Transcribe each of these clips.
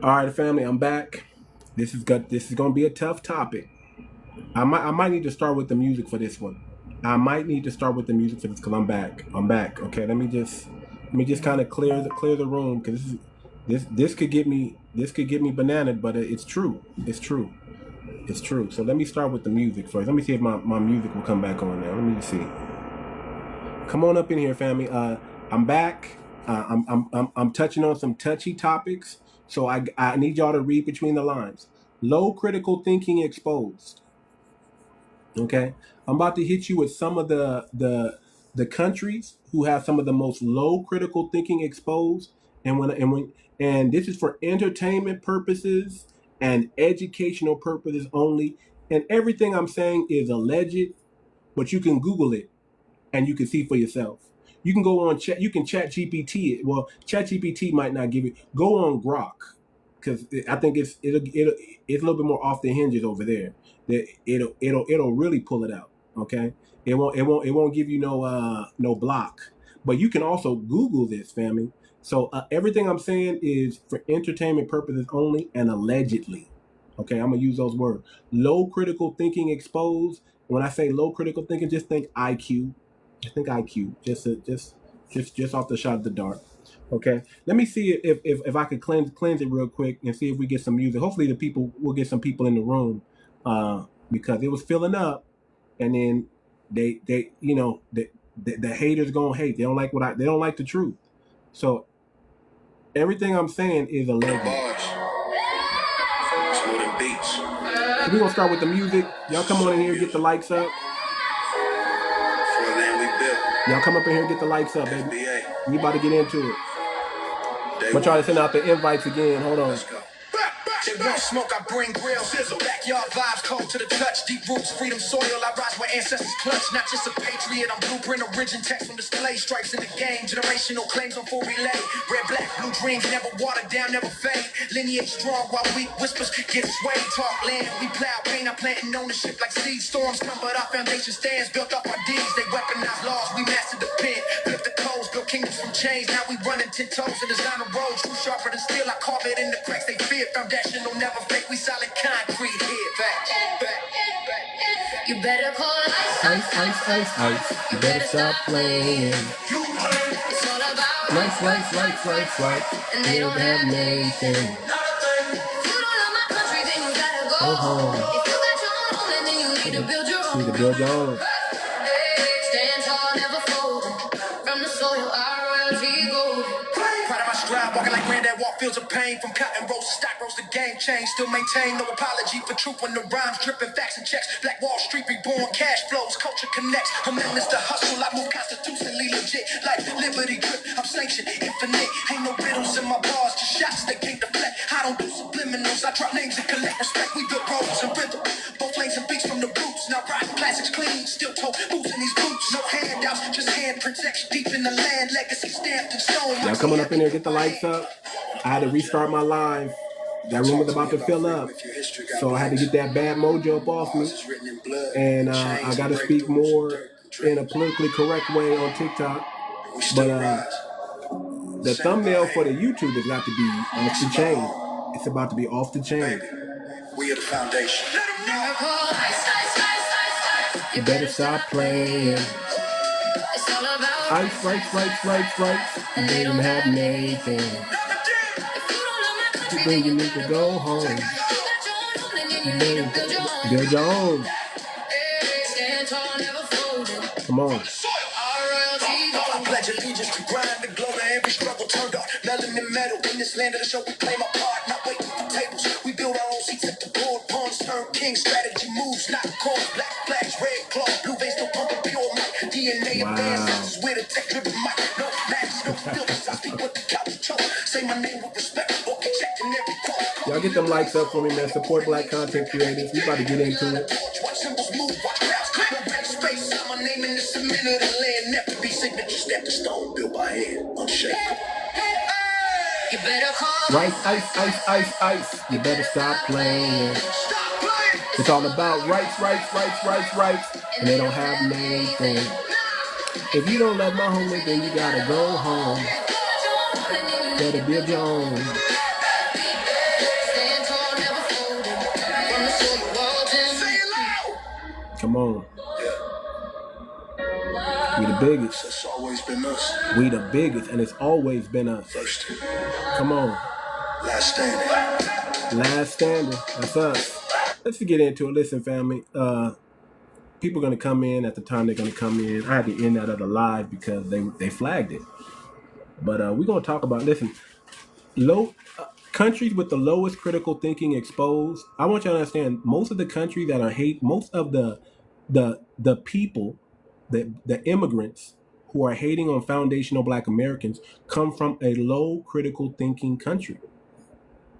All right, family, I'm back. This is going to be a tough topic. I might need to start with the music for this one. I might need to start with the music for this because I'm back. Okay, let me just kind of clear the room because this could get me bananaed, but it's true. It's true. So let me start with the music first. Let me see if my music will come back on now. Let me see. Come on up in here, family. I'm back. I'm touching on some touchy topics, so I need y'all to read between the lines. Low critical thinking exposed. Okay, I'm about to hit you with some of the countries who have some of the most low critical thinking exposed, and this is for entertainment purposes and educational purposes only. And everything I'm saying is alleged, but you can Google it and you can see for yourself. You can go on chat. You can chat GPT it. Well, chat GPT might not give it. Go on Grok, because I think it's a little bit more off the hinges over there. That it'll really pull it out. Okay, it won't give you no block. But you can also Google this, family. So everything I'm saying is for entertainment purposes only and allegedly. Okay, I'm gonna use those words. Low critical thinking exposed. When I say low critical thinking, just think IQ. I think IQ, just off the shot of the dart. Okay, let me see if I could cleanse it real quick and see if we get some music. Hopefully we'll get some people in the room, because it was filling up, and then they the haters gonna hate. They don't like they don't like the truth. So everything I'm saying is alleged. So we're gonna start with the music. Y'all come on in here, get the likes up. Y'all come up in here and get the likes up, baby. We about to get into it. I'm gonna try to send out the invites again. Hold on. They want smoke, I bring grill. Sizzle. Backyard vibes, cold to the touch. Deep roots, freedom soil. I rise where ancestors clutch. Not just a patriot, I'm blueprint, origin, text from display. Stripes in the game, generational claims on full relay. Red, black, blue dreams, never watered down, never fade. Lineage strong while weak whispers get swayed. Talk land, we plow, pain, I'm planting ownership like seeds. Storms come, but our foundation stands. Built off our deeds, they weaponize laws. We mastered the pen, flip the codes, built kingdoms from chains. Now we running 10 toes and design a road. True sharper than steel, I carve it in the cracks they fear. Foundation will never fake, we solid concrete here. Back. You better call ice. You better stop playing. It's all about Lights. and they don't have anything. If you don't love my country, then you gotta go home. If you got your own home, then you need to build your own. Stand tall, never fold. From the soil, our royalty gold. Proud of my stride, walking like granddad walk fields of pain. From cotton roast to stock roast, the game change. Still maintain no apology for truth when the rhymes dripping facts and checks. Black Wall Street reborn, cash flows, culture connects. Amendments to hustle, I move constitutionally legit. Like liberty grip, I'm sanctioned, infinite. Ain't no riddles in my bars, just shots that can't deflect. I don't do subliminals, I drop names and collect respect. We build roads and rhythm, both lanes and beats from the roots. Now riding classics clean, still toe boots in these boots. No handouts, just handprints etched deep in the land. Legacy stamped in stone. Y'all coming up in here, get the lights up. I had to restart my live. That room was about to fill up, so I had to get that bad mojo up off me. And I got to speak more in a politically correct way on TikTok. But the thumbnail for the YouTube has got to be off the chain. It's about to be off the chain. We are the foundation. Never call ice. You better stop playing. It's all about Ice. and they don't have anything. If you don't love my country, Then you need to go home. If you got your own home, then you need to build your own. Build your own. Stand tall, never folded. Come on. Our royalty gold. I pledge allegiance to grind the glow to every struggle turned on. Melanin metal in this land of the show, we claim our part, not waiting for tables. We build our own seats at the board, pawns turn kings, strategy moves, not corn, black flags, red claw, blue veins still pumping pure mic. DNA advances with a tech driven mic. No max, no filters, I speak with the couch choke. Say my name with respect, okay, checking every call. Y'all get them likes up for me, man. Support black content creators. We about to get into it. Watch symbols move, watch crowds clear, no back space. My name in this minute of the land, never be signature, step to stone, built by hand, unshakable. You better call Ice. You better stop playing. It's all about rights, and they don't have anything. If you don't love my homie, then you gotta go home. Better build your own. biggest. It's always been us. We the biggest, and it's always been us. First, Come on. last standing. Last standing. That's us. Let's get into it. Listen, family. People are gonna come in at the time they're gonna come in. I had to end that other live because they flagged it. But we're gonna talk about, listen, countries with the lowest critical thinking exposed. I want you to understand, most of the countries that are most of the people, the immigrants who are hating on foundational Black Americans come from a low critical thinking country.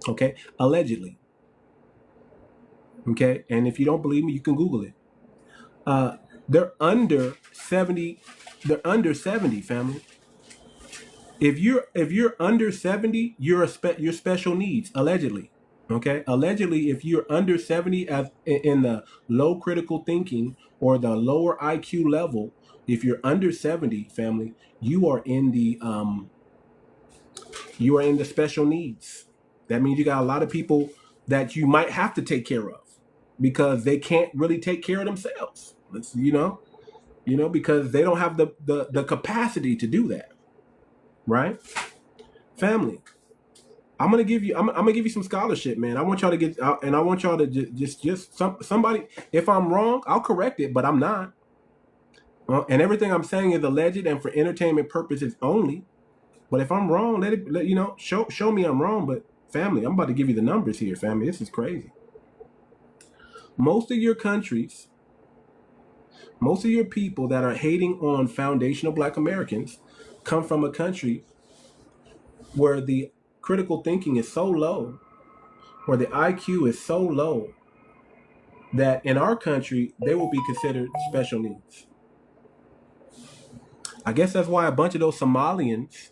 Okay, allegedly. Okay, and if you don't believe me, you can Google it. They're under 70. They're under 70, family. If you're under 70, you're special needs, allegedly. Okay, allegedly, if you're under 70 in the low critical thinking or the lower IQ level, if you're under 70, family, you are in the special needs. That means you got a lot of people that you might have to take care of because they can't really take care of themselves. Because they don't have the capacity to do that. Right? Family, I'm gonna give you some scholarship, man. I want y'all to get out, and I want y'all to just somebody. If I'm wrong, I'll correct it, but I'm not. And everything I'm saying is alleged and for entertainment purposes only. But if I'm wrong, show me I'm wrong. But family, I'm about to give you the numbers here, family. This is crazy. Most of your countries, most of your people that are hating on foundational Black Americans come from a country where the critical thinking is so low, where the IQ is so low, that in our country, they will be considered special needs. I guess that's why a bunch of those Somalians,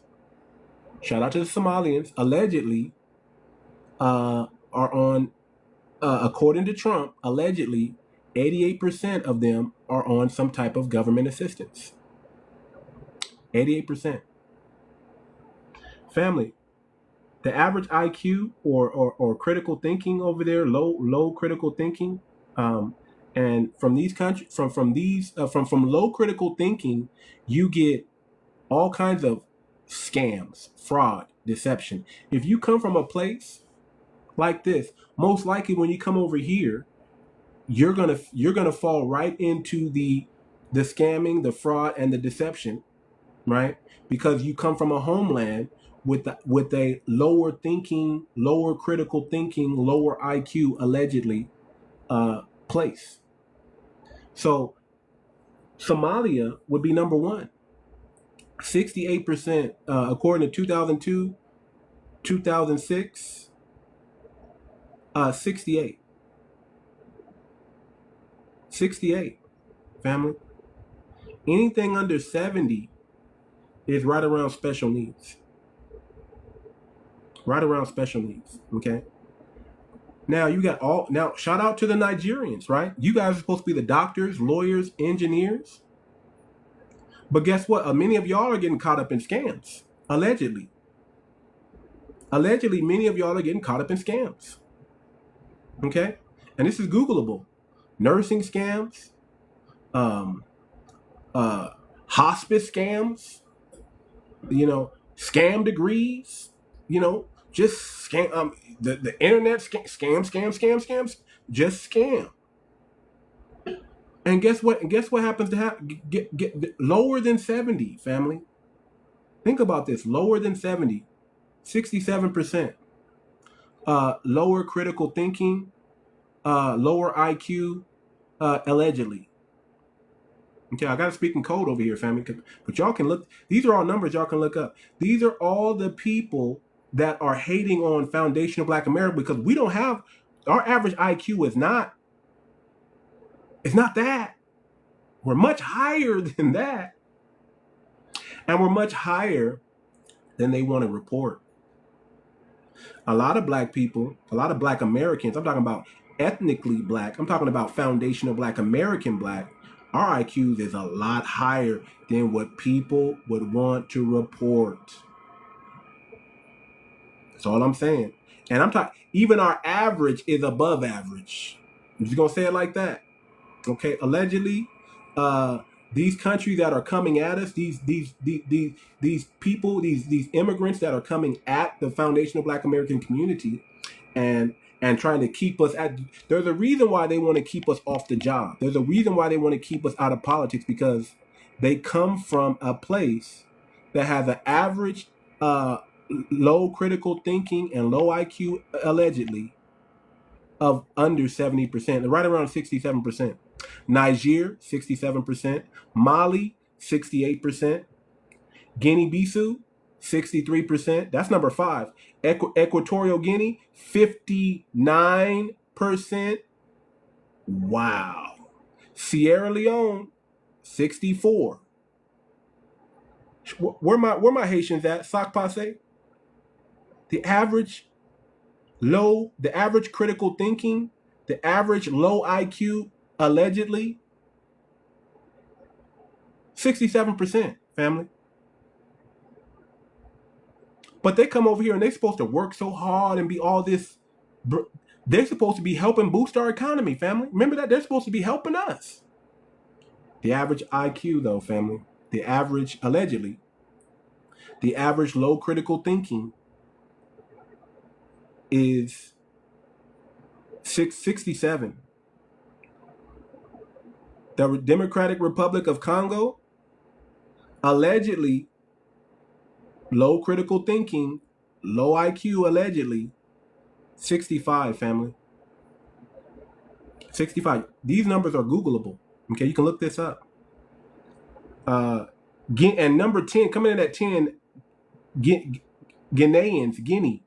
shout out to the Somalians, allegedly are on, according to Trump, allegedly, 88% of them are on some type of government assistance. 88%. Family, the average IQ or critical thinking over there, low critical thinking, and from these countries, from low critical thinking, you get all kinds of scams, fraud, deception. If you come from a place like this, most likely when you come over here, you're gonna fall right into the scamming, the fraud, and the deception. Right? Because you come from a homeland with a lower thinking, lower critical thinking, lower IQ, allegedly, place. So Somalia would be number one. 68%, according to 2002, 2006, 68. 68, family. Anything under 70 is right around special needs. Right around special needs, okay? Now, shout out to the Nigerians, right? You guys are supposed to be the doctors, lawyers, engineers. But guess what? Many of y'all are getting caught up in scams, allegedly. Allegedly, many of y'all are getting caught up in scams, okay? And this is Googleable. Nursing scams, hospice scams, scam degrees, just scam, the internet scams, just scam. And guess what? Happens to get lower than 70, family. Think about this, lower than 70, 67%. Lower critical thinking, lower IQ, allegedly. Okay, I got to speak in code over here, family. But y'all can look. These are all numbers y'all can look up. These are all the people that are hating on foundational Black America because we don't have, our average IQ is not. It's not that. We're much higher than that. And we're much higher than they want to report. A lot of Black people, a lot of Black Americans, I'm talking about ethnically Black, I'm talking about foundational Black American Black, our IQs is a lot higher than what people would want to report. That's all I'm saying. And I'm talking, even our average is above average. I'm just going to say it like that. Okay, allegedly, These countries that are coming at us, these people, these immigrants that are coming at the foundational Black American community, and trying to keep us at. There's a reason why they want to keep us off the job. There's a reason why they want to keep us out of politics, because they come from a place that has an average low critical thinking and low IQ, allegedly, of under 70%, right around 67%. Niger, 67%. Mali, 68%. Guinea-Bissau, 63%. That's number 5. Equatorial Guinea, 59%. Wow. Sierra Leone, 64%. Where my Haitians at? 𝗥𝗶𝗴𝗵𝘁𝘀𝘀𝗶cie. The average critical thinking, the average low IQ, allegedly, 67%, family. But they come over here and they're supposed to work so hard and be all this. They're supposed to be helping boost our economy, family. Remember that? They're supposed to be helping us. The average IQ, though, family, allegedly, the average low critical thinking is 67. The Democratic Republic of Congo, allegedly, low critical thinking, low IQ, allegedly, 65, family. 65. These numbers are Googleable. Okay, you can look this up. And number 10, coming in at 10, Guinea.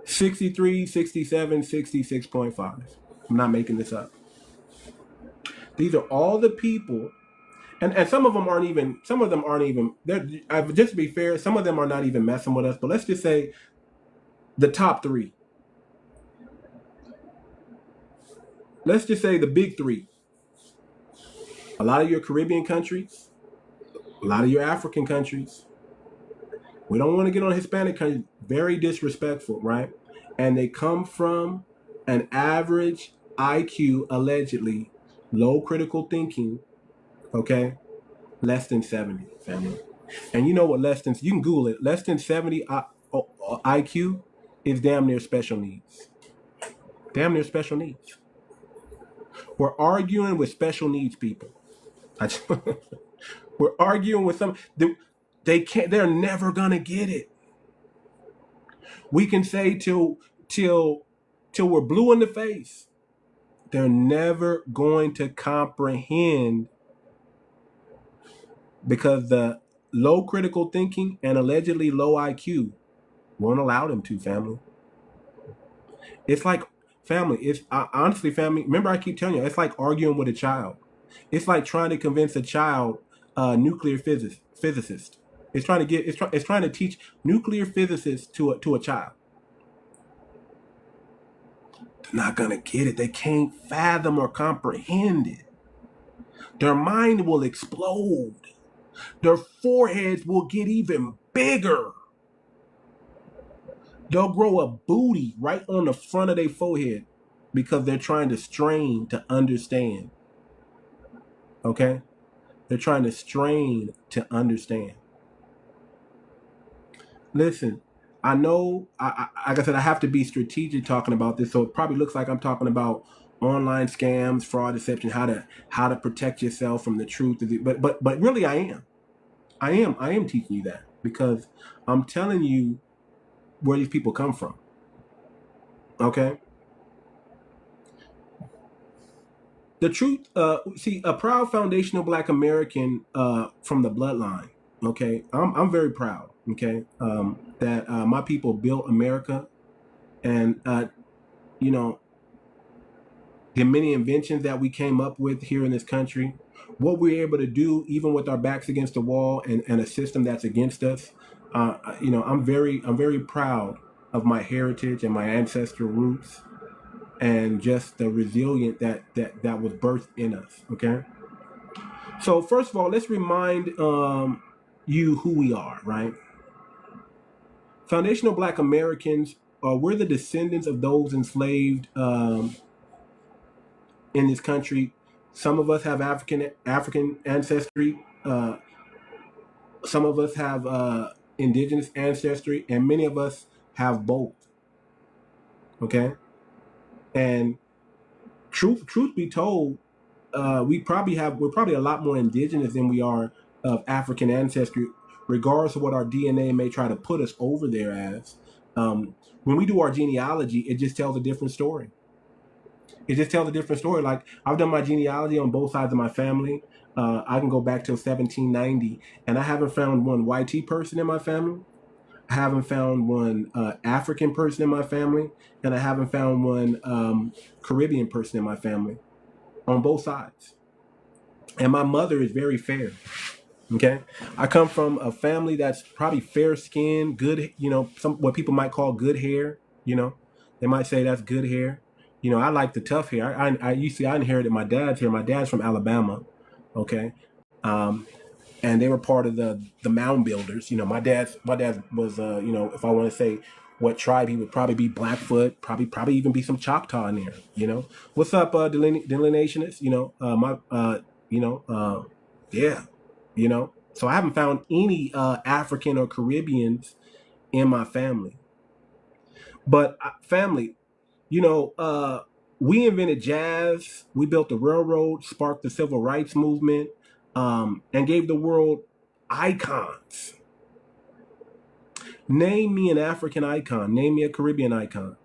63, 67, 66.5. I'm not making this up. These are all the people, and some of them aren't even, just to be fair, some of them are not even messing with us, but let's just say the top 3. Let's just say the big 3. A lot of your Caribbean countries, a lot of your African countries. We don't want to get on Hispanic countries. Very disrespectful, right? And they come from an average IQ, allegedly, low critical thinking, okay? Less than 70, family. And you know what you can Google it. Less than 70 IQ is damn near special needs. Damn near special needs. We're arguing with special needs people. We're arguing with them. They're never gonna get it. We can say till we're blue in the face. They're never going to comprehend, because the low critical thinking and allegedly low IQ won't allow them to, family. It's like, family, honestly, family, remember I keep telling you, it's like arguing with a child. It's like trying to convince a child, nuclear physicist. It's trying to teach nuclear physicists to a child. They're not gonna get it. They can't fathom or comprehend it. Their mind will explode. Their foreheads will get even bigger. They'll grow a booty right on the front of their forehead because they're trying to strain to understand. Okay? They're trying to strain to understand. Listen, I know, like I said, I have to be strategic talking about this, so it probably looks like I'm talking about online scams, fraud, deception, how to protect yourself from the truth. But really, I am teaching you that, because I'm telling you where these people come from. Okay? The truth, see, a proud foundational Black American from the bloodline. Okay, I'm very proud. Okay, that my people built America, and you know, the many inventions that we came up with here in this country, what we're able to do even with our backs against the wall and a system that's against us. You know, I'm very proud of my heritage and my ancestral roots, and just the resilient that was birthed in us. Okay, so first of all, let's remind you who we are, right? Foundational Black Americans, we're the descendants of those enslaved in this country. Some of us have African ancestry. Some of us have indigenous ancestry, and many of us have both. Okay, and truth be told, we're probably a lot more indigenous than we are of African ancestry, regardless of what our DNA may try to put us over there as. When we do our genealogy, it just tells a different story. It just tells a different story. Like, I've done my genealogy on both sides of my family. I can go back to 1790, and I haven't found one YT person in my family. I haven't found one African person in my family, and I haven't found one Caribbean person in my family, on both sides. And my mother is very fair. Okay, I come from a family that's probably fair skinned, good, what people might call good hair. They might say that's good hair. I like the tough hair. I inherited my dad's hair. My dad's from Alabama. Okay, and they were part of the mound builders. My dad was if I want to say what tribe, he would probably be Blackfoot, probably even be some Choctaw in there. What's up, delinationists? Yeah. So I haven't found any African or Caribbeans in my family. But family, we invented jazz, we built the railroad, sparked the civil rights movement, and gave the world icons. Name me an African icon. Name me a Caribbean icon.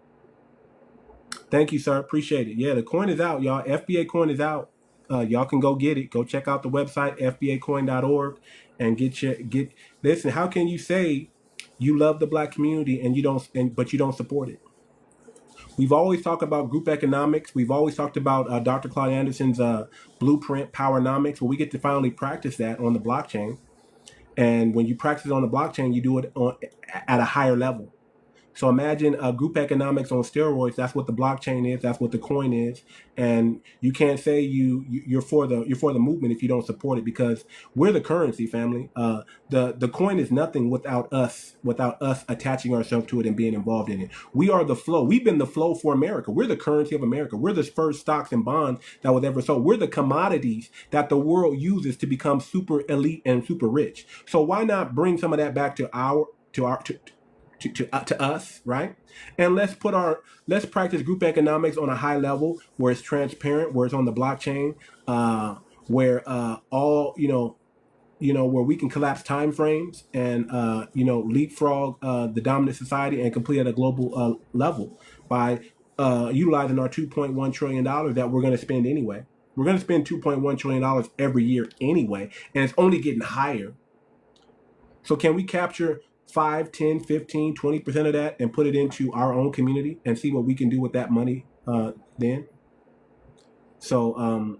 Thank you, sir. Appreciate it. Yeah, the coin is out, y'all. FBA coin is out. Y'all can go get it. Go check out the website, fbacoin.org, and listen, how can you say you love the black community but you don't support it? We've always talked about group economics. We've always talked about Dr. Claude Anderson's blueprint, Powernomics. Well, we get to finally practice that on the blockchain. And when you practice on the blockchain, you do it at a higher level. So imagine group economics on steroids. That's what the blockchain is. That's what the coin is. And you can't say you're for the movement if you don't support it, because we're the currency, family. The coin is nothing without us attaching ourselves to it and being involved in it. We are the flow. We've been the flow for America. We're the currency of America. We're the first stocks and bonds that was ever sold. We're the commodities that the world uses to become super elite and super rich. So why not bring some of that back to us, right? And let's practice group economics on a high level where it's transparent, where it's on the blockchain, where where we can collapse time frames and leapfrog the dominant society and complete at a global level by utilizing our $2.1 trillion that we're going to spend anyway. We're going to spend $2.1 trillion every year anyway, and it's only getting higher. So can we capture 5, 10, 15, 20% of that and put it into our own community and see what we can do with that money then? So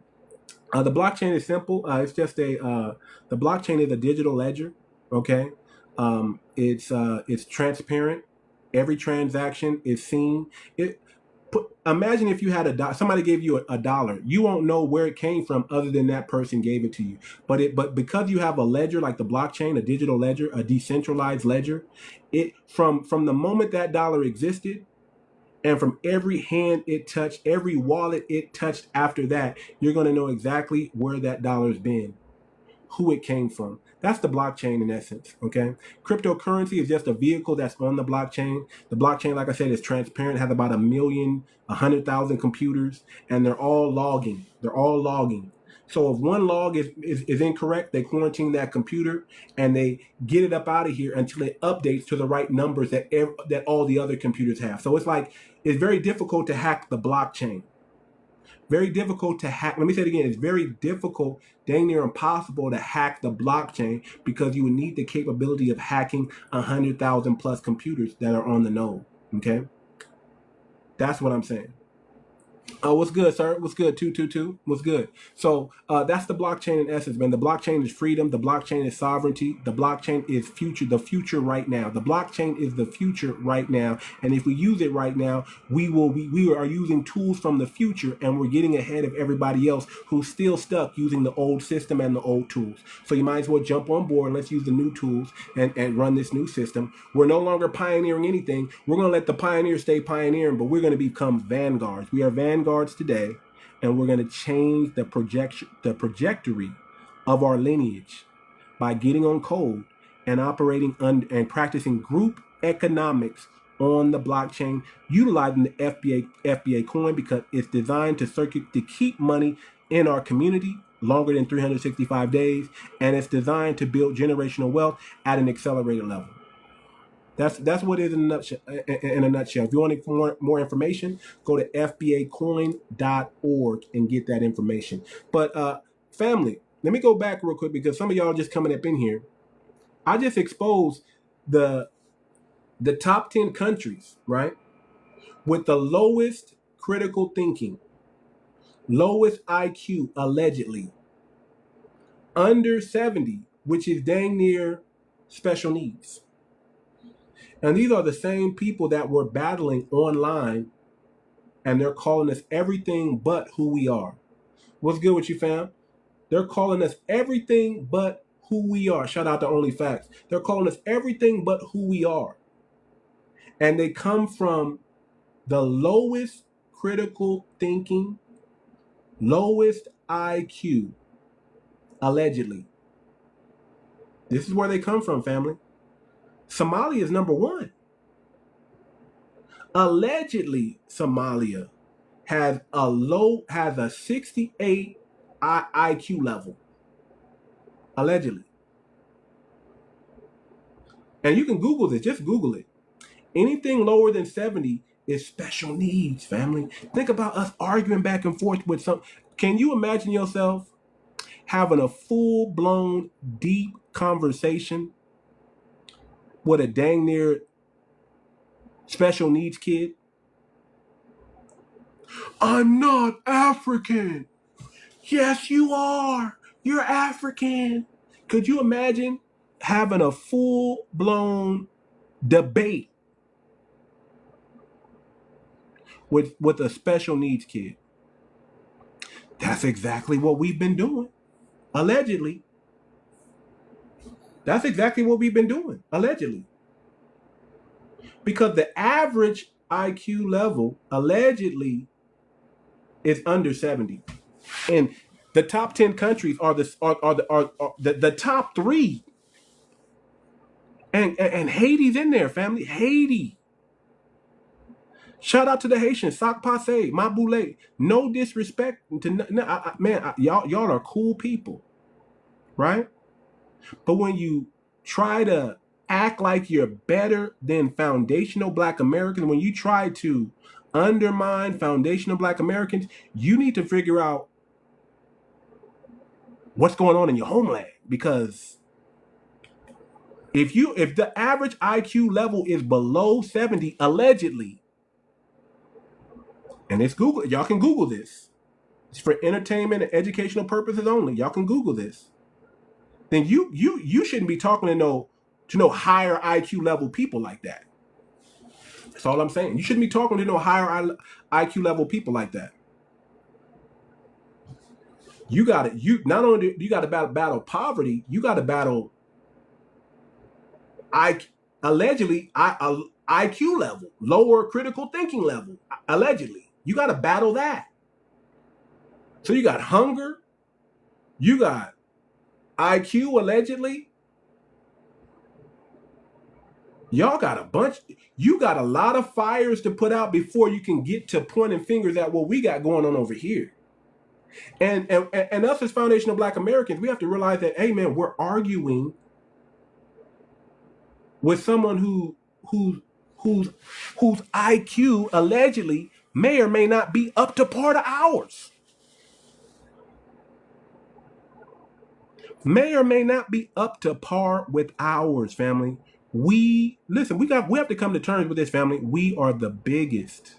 the blockchain is simple. It's just the blockchain is a digital ledger. Okay, it's transparent. Every transaction is seen. Imagine if you had somebody gave you a dollar. You won't know where it came from other than that person gave it to you. But because you have a ledger like the blockchain, a digital ledger, a decentralized ledger, from the moment that dollar existed, and from every hand it touched, every wallet it touched after that, you're going to know exactly where that dollar's been, who it came from. That's the blockchain in essence, okay? Cryptocurrency is just a vehicle that's on the blockchain. The blockchain, like I said, is transparent, has about 100,000 computers, and they're all logging. So if one log is incorrect, they quarantine that computer and they get it up out of here until it updates to the right numbers that all the other computers have. So it's very difficult to hack the blockchain. Very difficult to hack. Let me say it again. It's very difficult, dang near impossible to hack the blockchain, because you would need the capability of hacking 100,000 plus computers that are on the node. Okay, that's what I'm saying. What's good, sir? What's good? 222. What's good? So that's the blockchain in essence, man. The blockchain is freedom. The blockchain is sovereignty. The blockchain is the future right now. The blockchain is the future right now. And if we use it right now, we are using tools from the future, and we're getting ahead of everybody else who's still stuck using the old system and the old tools. So you might as well jump on board. Let's use the new tools and run this new system. We're no longer pioneering anything. We're going to let the pioneers stay pioneering, but we're going to become vanguards. We are vanguards today, And we're going to change the trajectory of our lineage by getting on code and operating and practicing group economics on the blockchain, utilizing the FBA coin because it's designed to keep money in our community longer than 365 days, and it's designed to build generational wealth at an accelerated level. That's what it is in a nutshell. If you want more information, go to fbacoin.org and get that information. But family, let me go back real quick because some of y'all just coming up in here. I just exposed the top 10 countries, right, with the lowest critical thinking, lowest IQ, allegedly, under 70, which is dang near special needs. And these are the same people that we're battling online, and they're calling us everything but who we are. What's good with you, fam? They're calling us everything but who we are. Shout out to Only Facts. They're calling us everything but who we are. And they come from the lowest critical thinking, lowest IQ, allegedly. This is where they come from, family. Somalia is number 1. Allegedly, Somalia has a 68 IQ level. Allegedly. And you can Google this. Just Google it. Anything lower than 70 is special needs, family. Think about us arguing back and forth with some. Can you imagine yourself having a full-blown, deep conversation with a dang near special needs kid? I'm not African. Yes, you are. You're African. Could you imagine having a full-blown debate with a special needs kid? That's exactly what we've been doing. Allegedly. That's exactly what we've been doing. Allegedly. Because the average IQ level, allegedly, is under 70. And the top 10 countries are the top 3. And Haiti's in there, family. Haiti. Shout out to the Haitians. 𝗥𝗶𝗴𝗵𝘁𝘀𝗀𝗶cie 𝘁𝗲. No disrespect to man. Y'all are cool people, right? But when you try to act like you're better than foundational Black Americans, when you try to undermine foundational Black Americans, you need to figure out what's going on in your homeland. Because if the average IQ level is below 70, allegedly, and it's Google, y'all can Google this. It's for entertainment and educational purposes only. Y'all can Google this. Then you shouldn't be talking to no higher IQ level people like that. That's all I'm saying. You shouldn't be talking to no higher IQ level people like that. Not only you got to battle poverty, you got to battle allegedly IQ level, lower critical thinking level, allegedly. You got to battle that. So you got hunger, you got IQ allegedly. Y'all got you got a lot of fires to put out before you can get to pointing fingers at what we got going on over here. And us as foundational Black Americans, we have to realize that, hey man, we're arguing with someone whose IQ allegedly may or may not be up to par to ours. May or may not be up to par with ours, family. We have to come to terms with this, family. We are the biggest.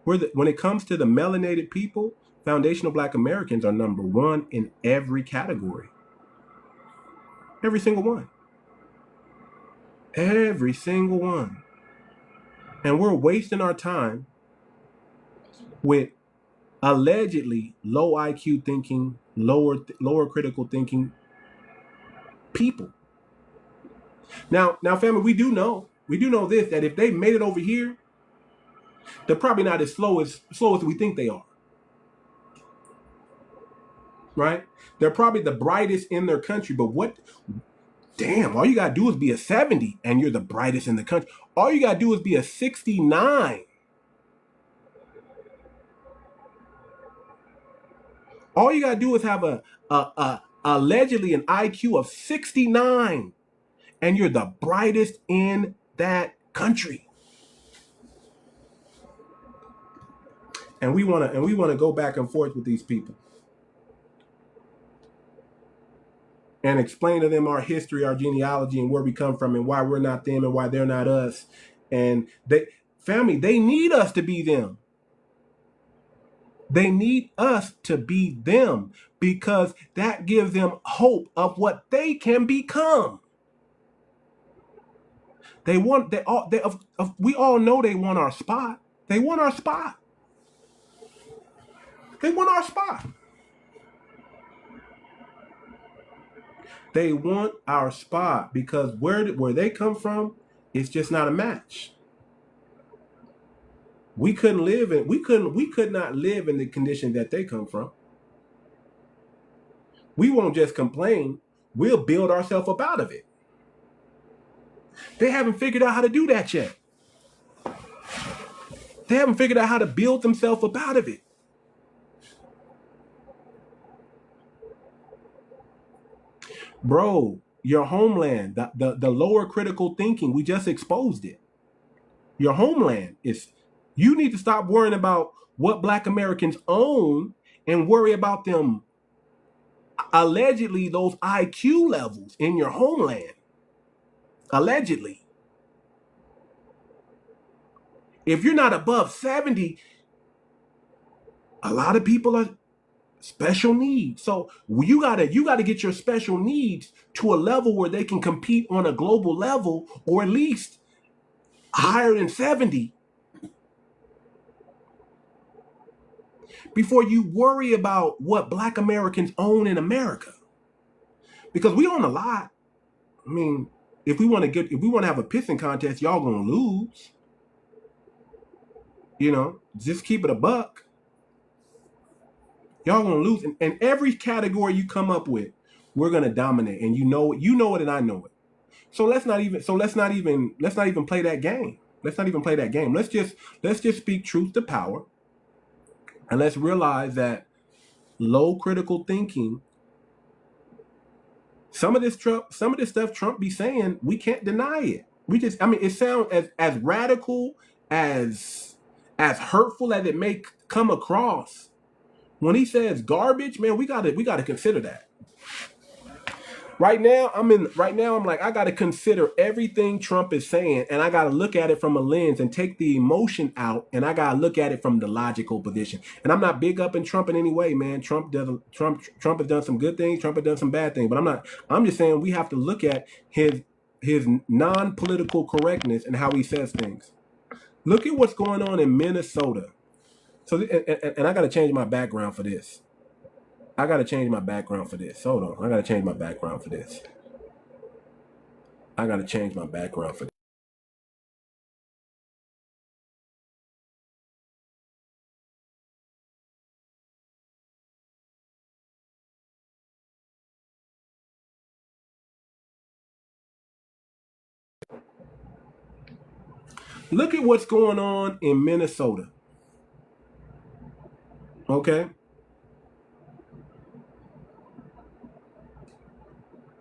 When it comes to the melanated people, foundational Black Americans are number 1 in every category. Every single one. Every single one. And we're wasting our time with allegedly low IQ thinking, lower critical thinking people. Now, family, we do know this, that if they made it over here, they're probably not as slow as we think they are. right? They're probably the brightest in their country, but damn, all you gotta do is be a 70 and you're the brightest in the country. All you gotta do is be a 69. All you gotta do is have allegedly an IQ of 69 and you're the brightest in that country. And we wanna go back and forth with these people and explain to them our history, our genealogy, and where we come from, and why we're not them and why they're not us. And they need us to be them. They need us to be them because that gives them hope of what they can become. We all know they want our spot. They want our spot. They want our spot. They want our spot because where they come from, it's just not a match. We could not live in the condition that they come from. We won't just complain. We'll build ourselves up out of it. They haven't figured out how to do that yet. They haven't figured out how to build themselves up out of it. Bro, your homeland, the lower critical thinking, we just exposed it. Your homeland you need to stop worrying about what Black Americans own and worry about them, allegedly, those IQ levels in your homeland. Allegedly. If you're not above 70, a lot of people are special needs. So you gotta get your special needs to a level where they can compete on a global level, or at least higher than 70, before you worry about what Black Americans own in America. Because we own a lot. I mean, if we want to have a pissing contest, y'all gonna lose. You know, just keep it a buck. Y'all gonna lose. And every category you come up with, we're gonna dominate. And you know it, and I know it. So let's not even play that game. Let's not even play that game. Let's just speak truth to power. And let's realize that low critical thinking, some of this stuff Trump be saying, we can't deny it. It sounds as radical, as hurtful as it may come across. When he says garbage, man, we gotta consider that. Right now, I'm like, I gotta consider everything Trump is saying, and I gotta look at it from a lens and take the emotion out, and I gotta look at it from the logical position. And I'm not big up in Trump in any way, man. Trump has done some good things, Trump has done some bad things, but I'm just saying we have to look at his non-political correctness and how he says things. Look at what's going on in Minnesota. So, and I gotta change my background for this. Hold on. I gotta change my background for this. Look at what's going on in Minnesota. Okay?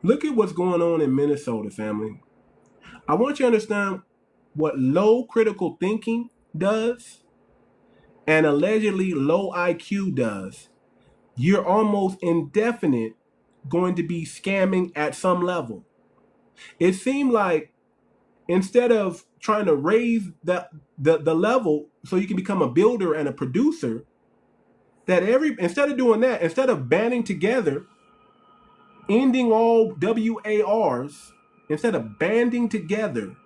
Look at what's going on in Minnesota, family. I want you to understand what low critical thinking does and allegedly low IQ does. You're almost indefinite going to be scamming at some level. It seemed like instead of trying to raise the level so you can become a builder and a producer, instead of doing that, instead of banding together, ending all WARs, instead of banding together,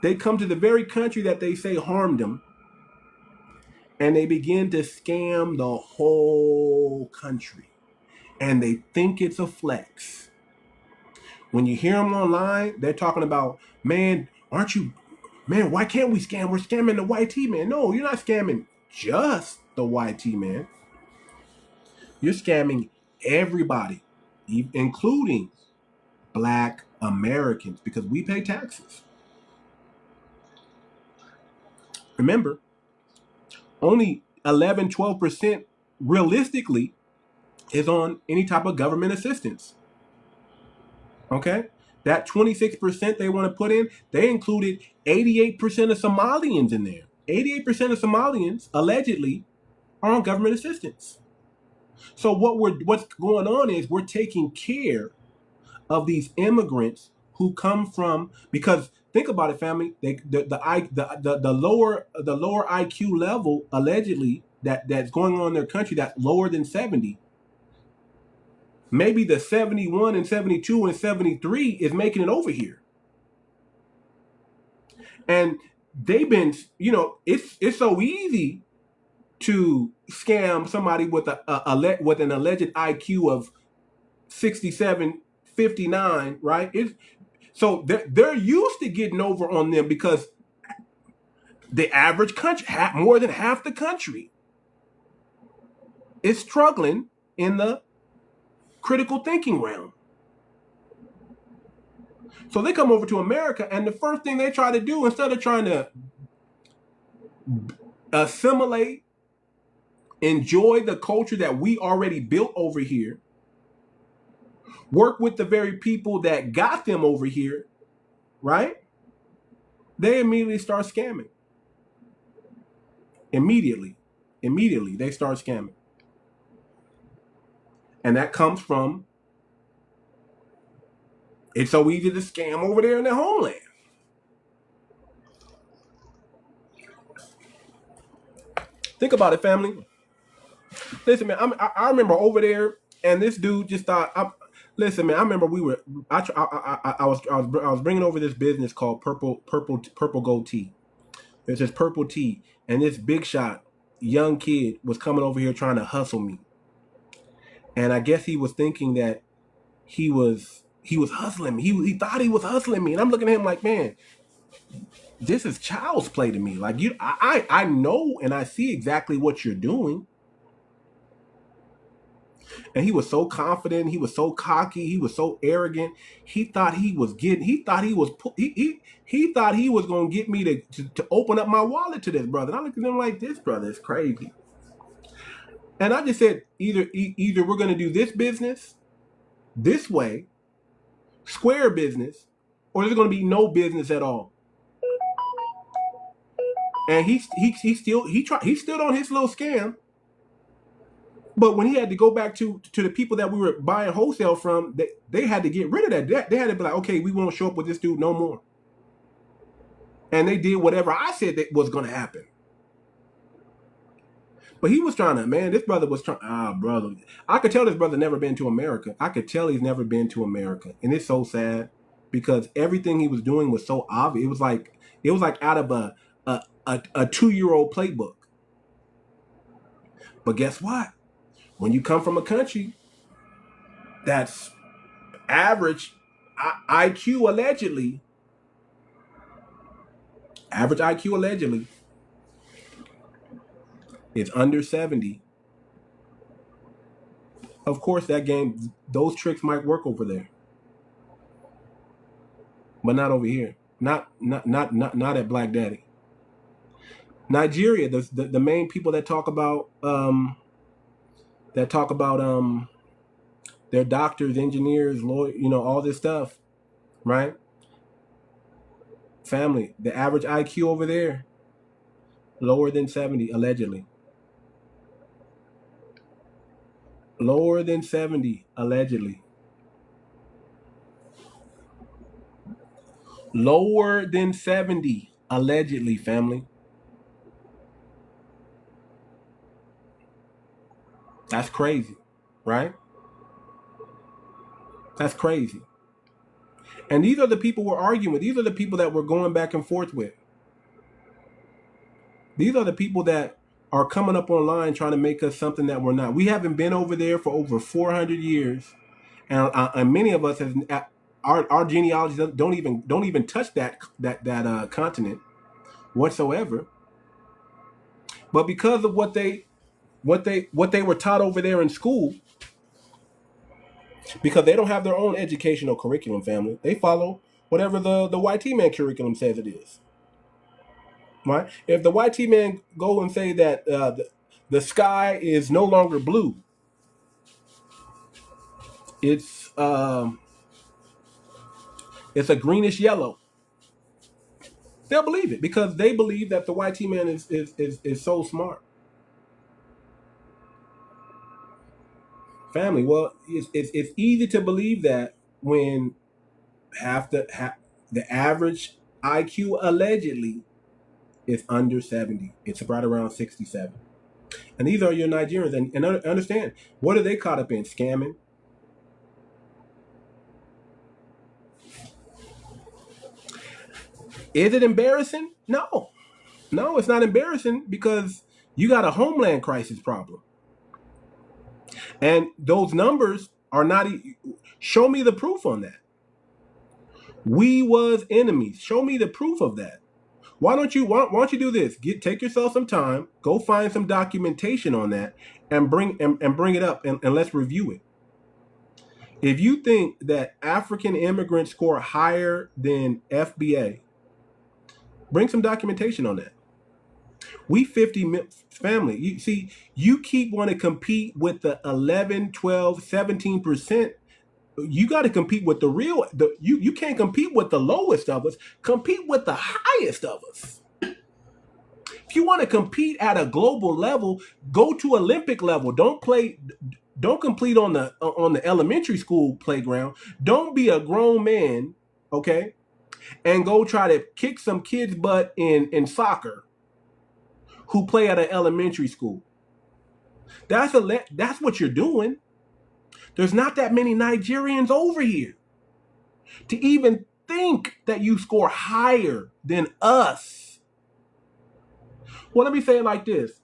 they come to the very country that they say harmed them, and they begin to scam the whole country. And they think it's a flex. When you hear them online, they're talking about, man, why can't we scam? We're scamming the YT man. No, you're not scamming just the YT man. You're scamming everybody, including Black Americans, because we pay taxes. Remember, only 11-12% realistically is on any type of government assistance. Okay? That 26% they want to put in, they included 88% of Somalians in there. 88% of Somalians, allegedly, are on government assistance. So what's going on is we're taking care of these immigrants who come from, because think about it, family. The lower IQ level, allegedly, that's going on in their country that's lower than 70. Maybe the 71 and 72 and 73 is making it over here. And they've been, it's so easy to scam somebody with an alleged IQ of 67, 59, right? So they're used to getting over on them because the average country, more than half the country, is struggling in the critical thinking realm. So they come over to America, and the first thing they try to do, instead of trying to assimilate, enjoy the culture that we already built over here, work with the very people that got them over here, right? They immediately start scamming. Immediately they start scamming. And that comes from, it's so easy to scam over there in their homeland. Think about it, family. Listen, man, I remember over there, and this dude just thought, listen, man, I remember I was bringing over this business called Purple Gold Tea. It's this purple tea, and this big shot young kid was coming over here trying to hustle me. And I guess he was thinking that he was hustling me. He thought he was hustling me. And I'm looking at him like, man, this is child's play to me. Like, I know and I see exactly what you're doing. And he was so confident. He was so cocky. He was so arrogant. He thought he was going to get me to open up my wallet to this brother. And I looked at him like, this brother is crazy. And I just said, either we're going to do this business this way, square business, or there's going to be no business at all. And he still on his little scam. But when he had to go back to the people that we were buying wholesale from, they had to get rid of that. They had to be like, okay, we won't show up with this dude no more. And they did whatever I said that was going to happen. But he was trying to, man, this brother was trying, brother. I could tell this brother never been to America. I could tell he's never been to America. And it's so sad because everything he was doing was so obvious. It was like out of a 2-year-old playbook. But guess what? When you come from a country that's average IQ allegedly is under 70. Of course, those tricks might work over there, but not over here. Not at Black Daddy. Nigeria, the main people that talk about their doctors, engineers, lawyers, all this stuff, right? Family, the average IQ over there, lower than 70, allegedly. Lower than 70, allegedly. Lower than 70, allegedly, family. That's crazy, right? That's crazy. And these are the people we're arguing with. These are the people that we're going back and forth with. These are the people that are coming up online trying to make us something that we're not. We haven't been over there for over 400 years, and many of us our genealogy don't even touch that continent whatsoever. But because of what they were taught over there in school, Because they don't have their own educational curriculum, family. They follow whatever the YT man curriculum says it is. Right? If the YT man go and say that the sky is no longer blue, it's a greenish yellow, they'll believe it because they believe that the YT man is so smart. Family, well, it's easy to believe that when the average IQ allegedly is under 70. It's right around 67. And these are your Nigerians. And understand, what are they caught up in? Scamming. Is it embarrassing? No. No, it's not embarrassing because you got a homeland crisis problem. And those numbers are not... Show me the proof on that. We was enemies. Show me the proof of that. Why don't you do this? Take yourself some time, go find some documentation on that, and bring it up and let's review it. If you think that African immigrants score higher than FBA, bring some documentation on that. We 50 family. You see, you keep want to compete with the 11, 12, 17%. You got to compete with the real. You can't compete with the lowest of us. Compete with the highest of us. If you want to compete at a global level, go to Olympic level. Don't compete on the elementary school playground. Don't be a grown man, okay, and go try to kick some kids' butt in soccer who play at an elementary school. That's what you're doing. There's not that many Nigerians over here to even think that you score higher than us. Well, let me say it like this.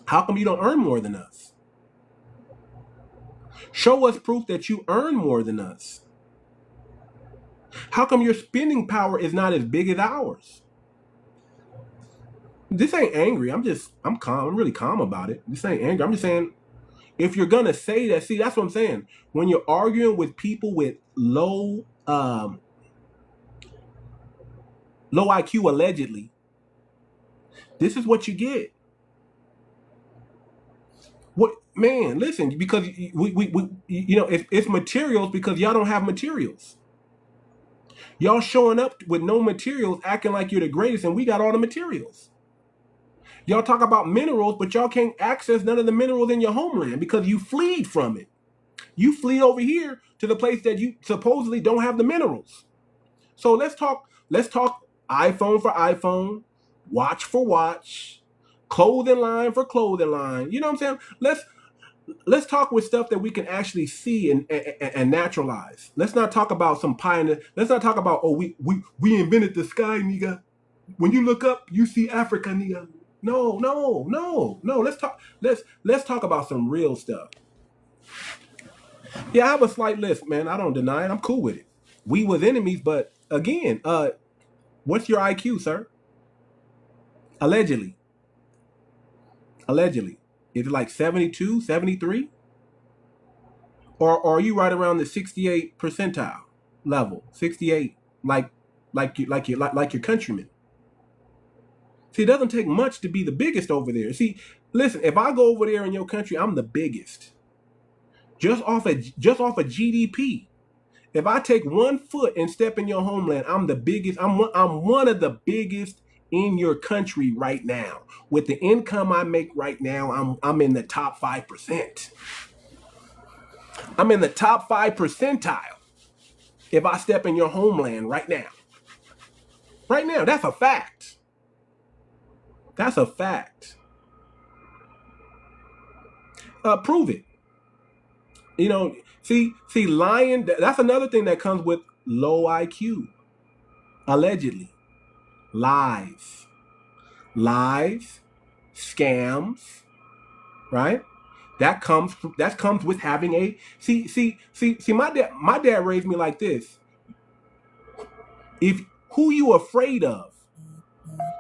How come you don't earn more than us? Show us proof that you earn more than us. How come your spending power is not as big as ours? This ain't angry. I'm calm. I'm really calm about it. This ain't angry. I'm just saying, if you're gonna say that, see, that's what I'm saying. When you're arguing with people with low IQ allegedly, this is what you get. What, man? Listen, because we it's materials because y'all don't have materials. Y'all showing up with no materials, acting like you're the greatest, and we got all the materials. Y'all talk about minerals, but y'all can't access none of the minerals in your homeland because you fleed from it. You flee over here to the place that you supposedly don't have the minerals. So let's talk iPhone for iPhone, watch for watch, clothing line for clothing line. You know what I'm saying? Let's talk with stuff that we can actually see and naturalize. Let's not talk about some pioneer. Let's not talk about, we invented the sky, nigga. When you look up, you see Africa, nigga. No. Let's talk about some real stuff. Yeah, I have a slight list, man. I don't deny it. I'm cool with it. We was enemies, but again, what's your IQ, sir? Allegedly. Is it like 72, 73? Or are you right around the 68 percentile level? 68, like your countrymen. See, it doesn't take much to be the biggest over there. See, listen, if I go over there in your country, I'm the biggest. Just off of GDP. If I take 1 foot and step in your homeland, I'm the biggest. I'm one of the biggest in your country right now. With the income I make right now, I'm in the top 5%. I'm in the top 5 percentile if I step in your homeland right now. Right now, that's a fact. That's a fact. Prove it. You know, see, lying, that's another thing that comes with low IQ. Allegedly. Lies, scams, right? That comes with having a see. My dad raised me like this. If who you afraid of,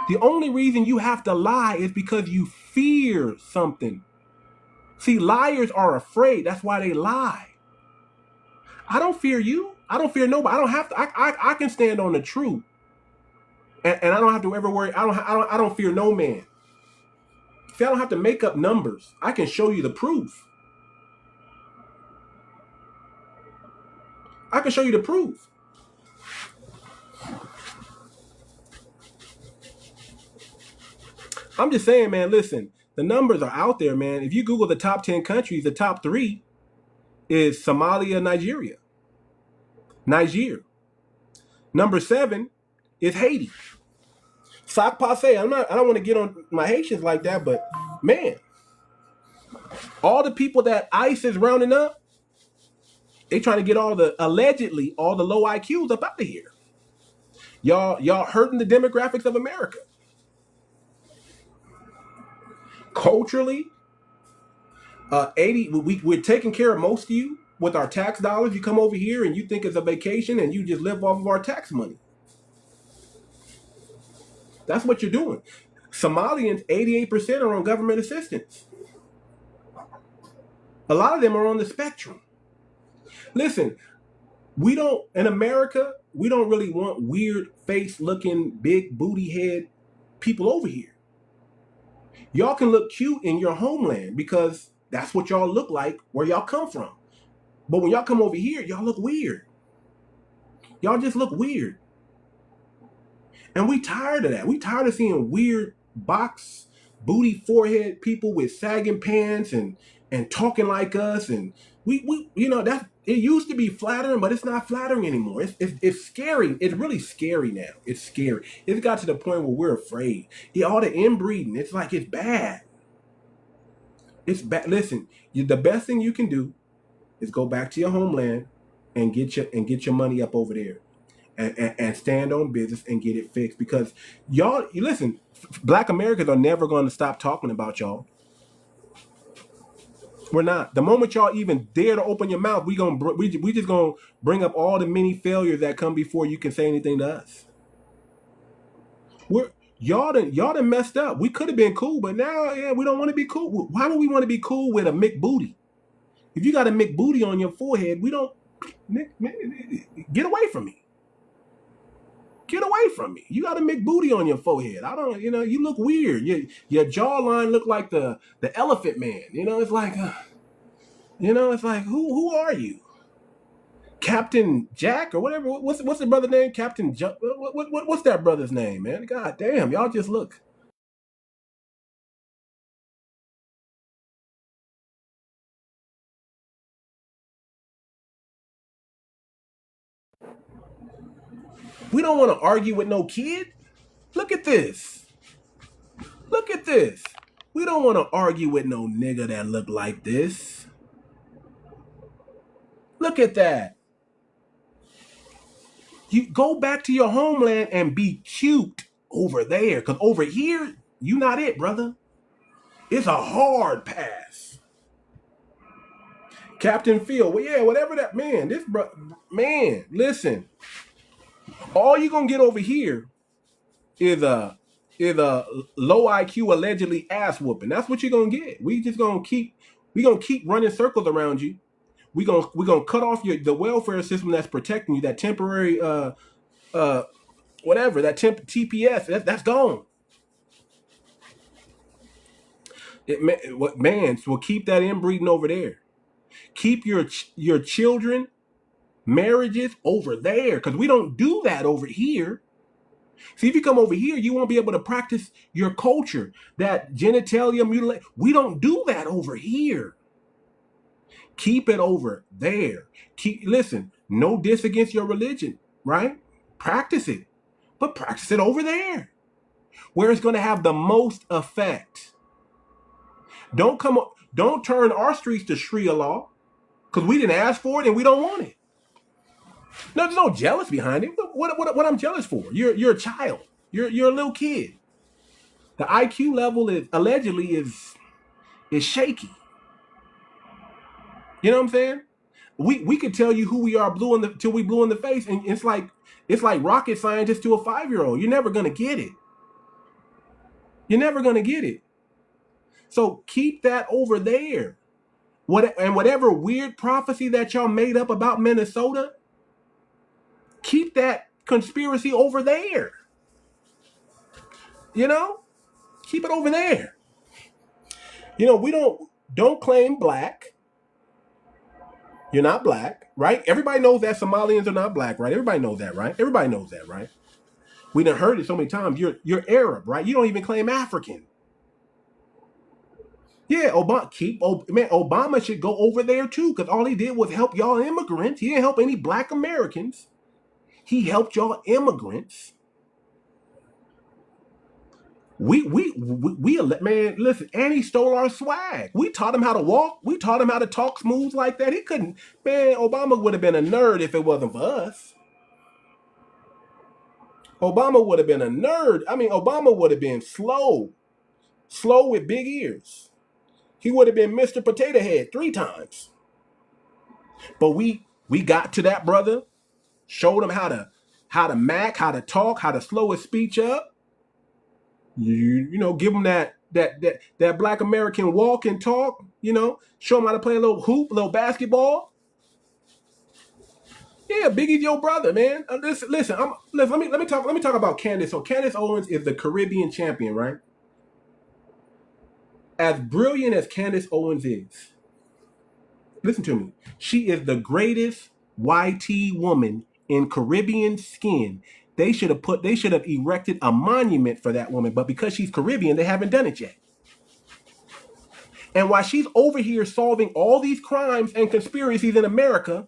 the only reason you have to lie is because you fear something. See, liars are afraid. That's why they lie. I don't fear you. I don't fear nobody. I don't have to. I can stand on the truth, and I don't have to ever worry. I don't fear no man. See, I don't have to make up numbers. I can show you the proof. I can show you the proof. I'm just saying, man, listen, the numbers are out there, man. If you Google the top 10 countries, the top 3 is Somalia, Nigeria. Number 7 is Haiti. 𝗥𝗶𝗴𝗵𝘵𝘁𝘀. I don't want to get on my Haitians like that, but man, all the people that ICE is rounding up, they trying to get allegedly all the low IQs up out of here. Y'all hurting the demographics of America. Culturally, we're taking care of most of you with our tax dollars. You come over here and you think it's a vacation and you just live off of our tax money. That's what you're doing. Somalians, 88% are on government assistance. A lot of them are on the spectrum. Listen, in America, we don't really want weird face looking, big booty head people over here. Y'all can look cute in your homeland because that's what y'all look like where y'all come from. But when y'all come over here, y'all look weird. Y'all just look weird. And we tired of that. We tired of seeing weird box, booty, forehead people with sagging pants and talking like us. And we that it used to be flattering, but it's not flattering anymore. It's scary. It's really scary now. It's scary. It's got to the point where we're afraid. Yeah, all the inbreeding. It's like it's bad. It's bad. Listen, the best thing you can do is go back to your homeland and get your money up over there. And stand on business and get it fixed, because y'all, listen, Black Americans are never going to stop talking about y'all. We're not. The moment y'all even dare to open your mouth, we just gonna bring up all the many failures that come before you can say anything to us. Y'all done messed up. We could have been cool, but now we don't want to be cool. Why don't we want to be cool with a McBooty? If you got a McBooty on your forehead, we don't. Get away from me. Get away from me. You got a McBooty on your forehead. I don't, you look weird. Your jawline look like the elephant man. It's like, it's like, who are you? Captain Jack or whatever. What's the brother name? Captain Jack. What's that brother's name, man? God damn, y'all just look. We don't want to argue with no kid. Look at this. Look at this. We don't want to argue with no nigga that look like this. Look at that. You go back to your homeland and be cute over there. Because over here, you not it, brother. It's a hard pass. Captain Phil, well, yeah, whatever that, man, man, listen. All you gonna get over here is a low IQ allegedly ass whooping. That's what you're gonna get. We gonna keep running circles around you. We gonna cut off the welfare system that's protecting you. That temporary whatever, that TPS, that's gone. We'll keep that inbreeding over there. Keep your children, marriages over there, because we don't do that over here. See, if you come over here, you won't be able to practice your culture, that genitalia mutilation. We don't do that over here. Keep it over there. Listen, no diss against your religion, right? Practice it, but practice it over there, where it's going to have the most effect. Don't turn our streets to Sharia law, because we didn't ask for it and we don't want it. No, there's no jealous behind it. What I'm jealous for? You're a child. You're a little kid. The IQ level is allegedly shaky. You know what I'm saying? We could tell you who we are till we blue in the face, and it's like rocket scientist to a 5-year-old. You're never gonna get it. You're never gonna get it. So keep that over there. whatever weird prophecy that y'all made up about Minnesota, keep that conspiracy over there. You know, keep it over there. You know, we don't claim black. You're not black, right? Everybody knows that Somalians are not black, right? Everybody knows that, right? Everybody knows that, right? We done heard it so many times. You're Arab, right? You don't even claim African. Yeah, Obama should go over there too, because all he did was help y'all immigrants. He didn't help any black Americans. He helped y'all immigrants. Man, listen, and he stole our swag. We taught him how to walk. We taught him how to talk smooth like that. He couldn't, man, Obama would have been a nerd if it wasn't for us. Obama would have been a nerd. I mean, Obama would have been slow with big ears. He would have been Mr. Potato Head 3 times. But we got to that brother, showed him how to mac, how to talk, how to slow his speech up. You know, give him that black American walk and talk, you know, show him how to play a little hoop, a little basketball. Yeah, Biggie's your brother, man. Listen, let me talk about Candace. So Candace Owens is the Caribbean champion, right? As brilliant as Candace Owens is, listen to me. She is the greatest YT woman in Caribbean skin. They should have erected a monument for that woman, but because she's Caribbean, they haven't done it yet. And while she's over here solving all these crimes and conspiracies in America,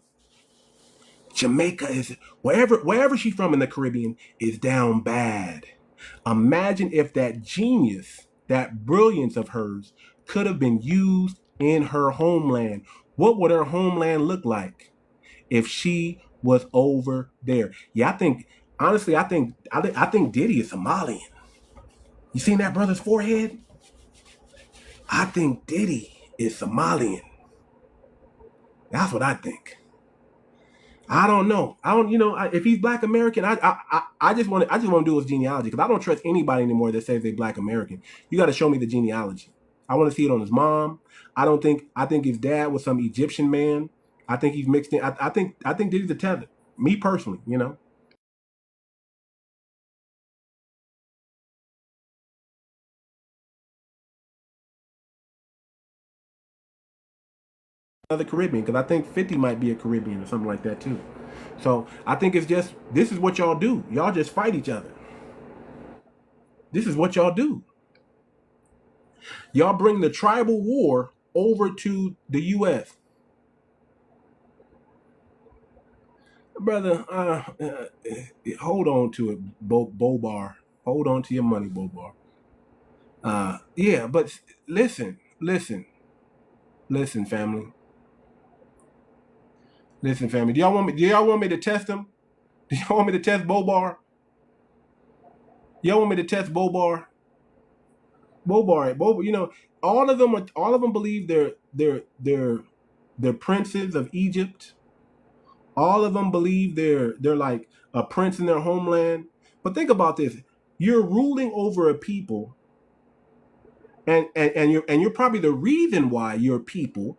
Jamaica is, wherever she's from in the Caribbean, is down bad. Imagine if that genius, that brilliance of hers could have been used in her homeland. What would her homeland look like if she was over there? Yeah, I think Diddy is Somalian. You seen that brother's forehead? I think Diddy is Somalian. That's what I think. I don't know. If he's black American, I just want to do his genealogy, because I don't trust anybody anymore that says they're black American. You got to show me the genealogy. I want to see it on his mom. I think his dad was some Egyptian man. I think he's mixed in. I think Diddy's a tether. Me personally, you know. Another Caribbean, because I think 50 might be a Caribbean or something like that too. So I think it's just, this is what y'all do. Y'all just fight each other. This is what y'all do. Y'all bring the tribal war over to the U.S. Brother, hold on to it, Bobar. Hold on to your money, Bobar. Yeah, but listen, family. Listen, family. Do y'all want me to test him? Do y'all want me to test Bobar? Y'all want me to test Bobar? Bobar, you know, all of them believe they're princes of Egypt. All of them believe they're like a prince in their homeland. But think about this: you're ruling over a people, and you're probably the reason why you're people.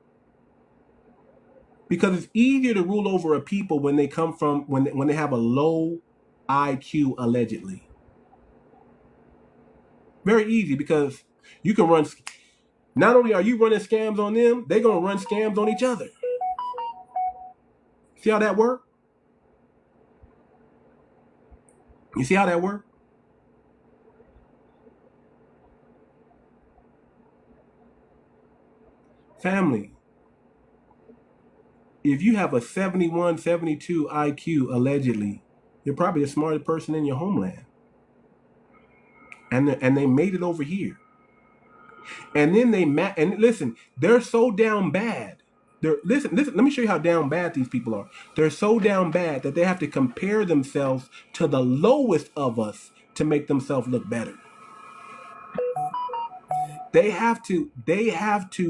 Because it's easier to rule over a people when they come from when they have a low IQ, allegedly. Very easy, because you can run. Not only are you running scams on them, they're gonna run scams on each other. See how that work? You see how that work? Family. If you have a 71, 72 IQ, allegedly, you're probably the smartest person in your homeland. And they made it over here. And then and listen, they're so down bad. Listen, let me show you how down bad these people are. They're so down bad that they have to compare themselves to the lowest of us to make themselves look better. They have to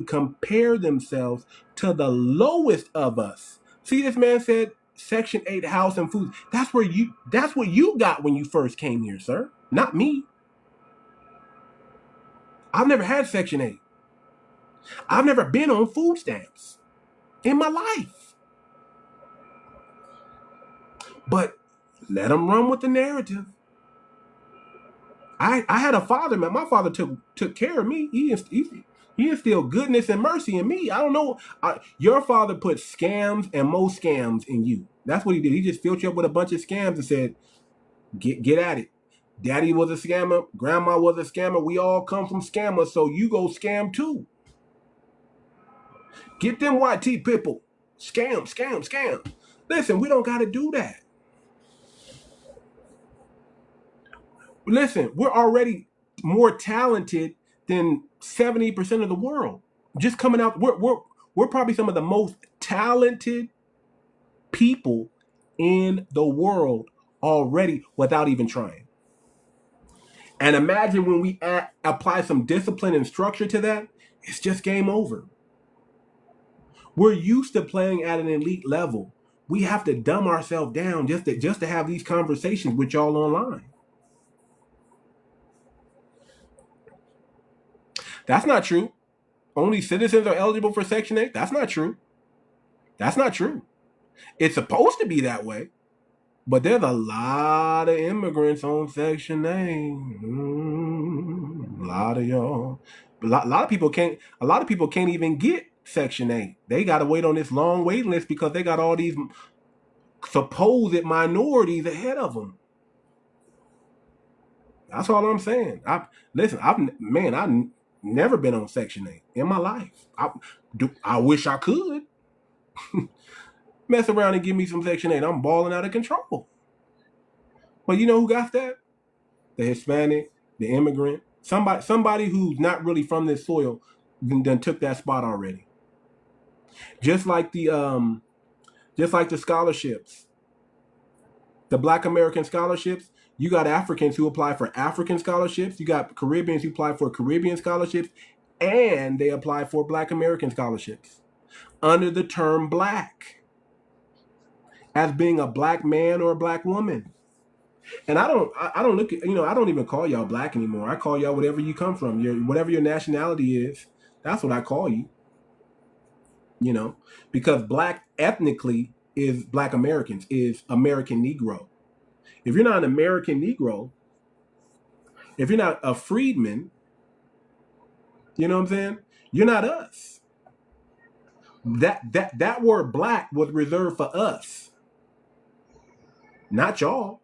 compare themselves to the lowest of us. See, this man said Section 8 house and food. That's what you got when you first came here, sir. Not me. I've never had Section 8. I've never been on food stamps in my life. But let them run with the narrative. I had a father, man. My father took care of me. He instilled goodness and mercy in me. I don't know. Your father put scams and more scams in you. That's what he did. He just filled you up with a bunch of scams and said, get at it. Daddy was a scammer. Grandma was a scammer. We all come from scammers, so you go scam too. Get them white tea people. Scam, scam, scam. Listen, we don't got to do that. Listen, we're already more talented than 70% of the world. Just coming out, we're probably some of the most talented people in the world already without even trying. And imagine when we apply some discipline and structure to that, it's just game over. We're used to playing at an elite level. We have to dumb ourselves down just to have these conversations with y'all online. That's not true. Only citizens are eligible for Section 8. That's not true. That's not true. It's supposed to be that way. But there's a lot of immigrants on Section 8. A lot of y'all. A lot of people can't even get Section 8. They got to wait on this long waiting list because they got all these supposed minorities ahead of them. That's all I'm saying. I've never been on Section 8 in my life. I wish I could. Mess around and give me some Section 8. I'm balling out of control. But you know who got that? The Hispanic, the immigrant, somebody who's not really from this soil done took that spot already. Just like the scholarships, the Black American scholarships. You got Africans who apply for African scholarships. You got Caribbeans who apply for Caribbean scholarships. And they apply for Black American scholarships under the term Black, as being a Black man or a Black woman. And I don't look at, I don't even call y'all Black anymore. I call y'all whatever you come from. Whatever your nationality is, that's what I call you. Because Black ethnically is Black Americans, is American Negro. If you're not an American Negro, if you're not a freedman, you know what I'm saying? You're not us. That word Black was reserved for us, not y'all.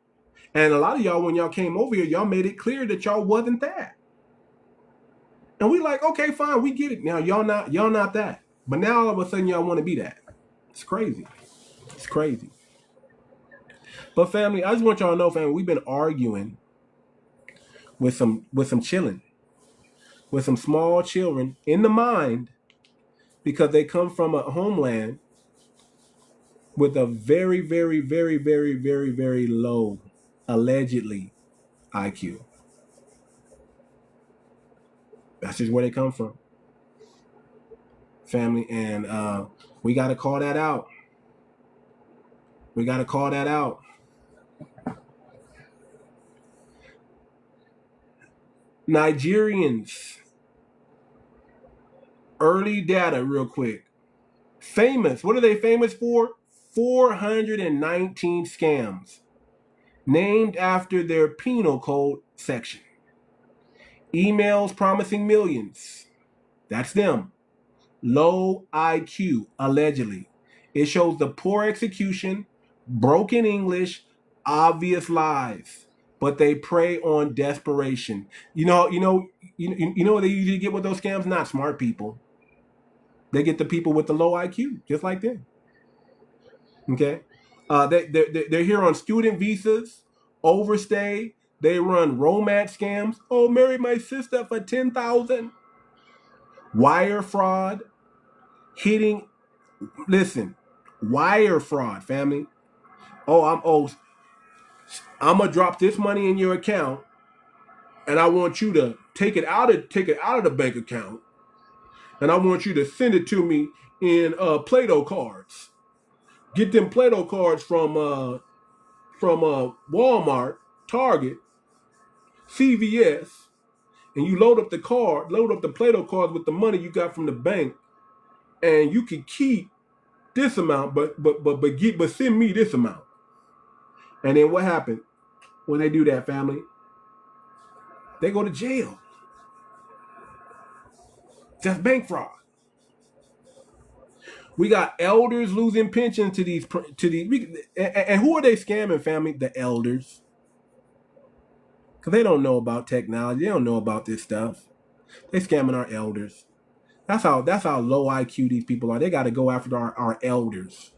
And a lot of y'all, when y'all came over here, y'all made it clear that y'all wasn't that. And we like, okay, fine, we get it. Now y'all not that. But now all of a sudden y'all want to be that. It's crazy. It's crazy. But family, I just want y'all to know, family, we've been arguing with some children, with some small children in the mind, because they come from a homeland with a very, very, very, very, very, very low, allegedly, IQ. That's just where they come from, family. And we got to call that out. We got to call that out. Nigerians. Early data real quick. Famous. What are they famous for? 419 scams. Named after their penal code section. Emails promising millions. That's them. Low IQ, allegedly. It shows the poor execution, broken English, obvious lies. But they prey on desperation. You know what they usually get with those scams? Not smart people. They get the people with the low IQ, just like them. Okay, they're here on student visas, overstay. They run romance scams. Oh, marry my sister for $10,000. Wire fraud, hitting. Listen, wire fraud, family. I'm gonna drop this money in your account, and I want you to take it out of the bank account, and I want you to send it to me in Play-Doh cards. Get them Play-Doh cards from Walmart, Target, CVS, and you load up the Play-Doh cards with the money you got from the bank, and you can keep this amount, but send me this amount. And then what happened when they do that, family? They go to jail. That's bank fraud. We got elders losing pensions to these, and who are they scamming, family? The elders. Because they don't know about technology. They don't know about this stuff. They scamming our elders. That's how low IQ these people are. They got to go after our elders.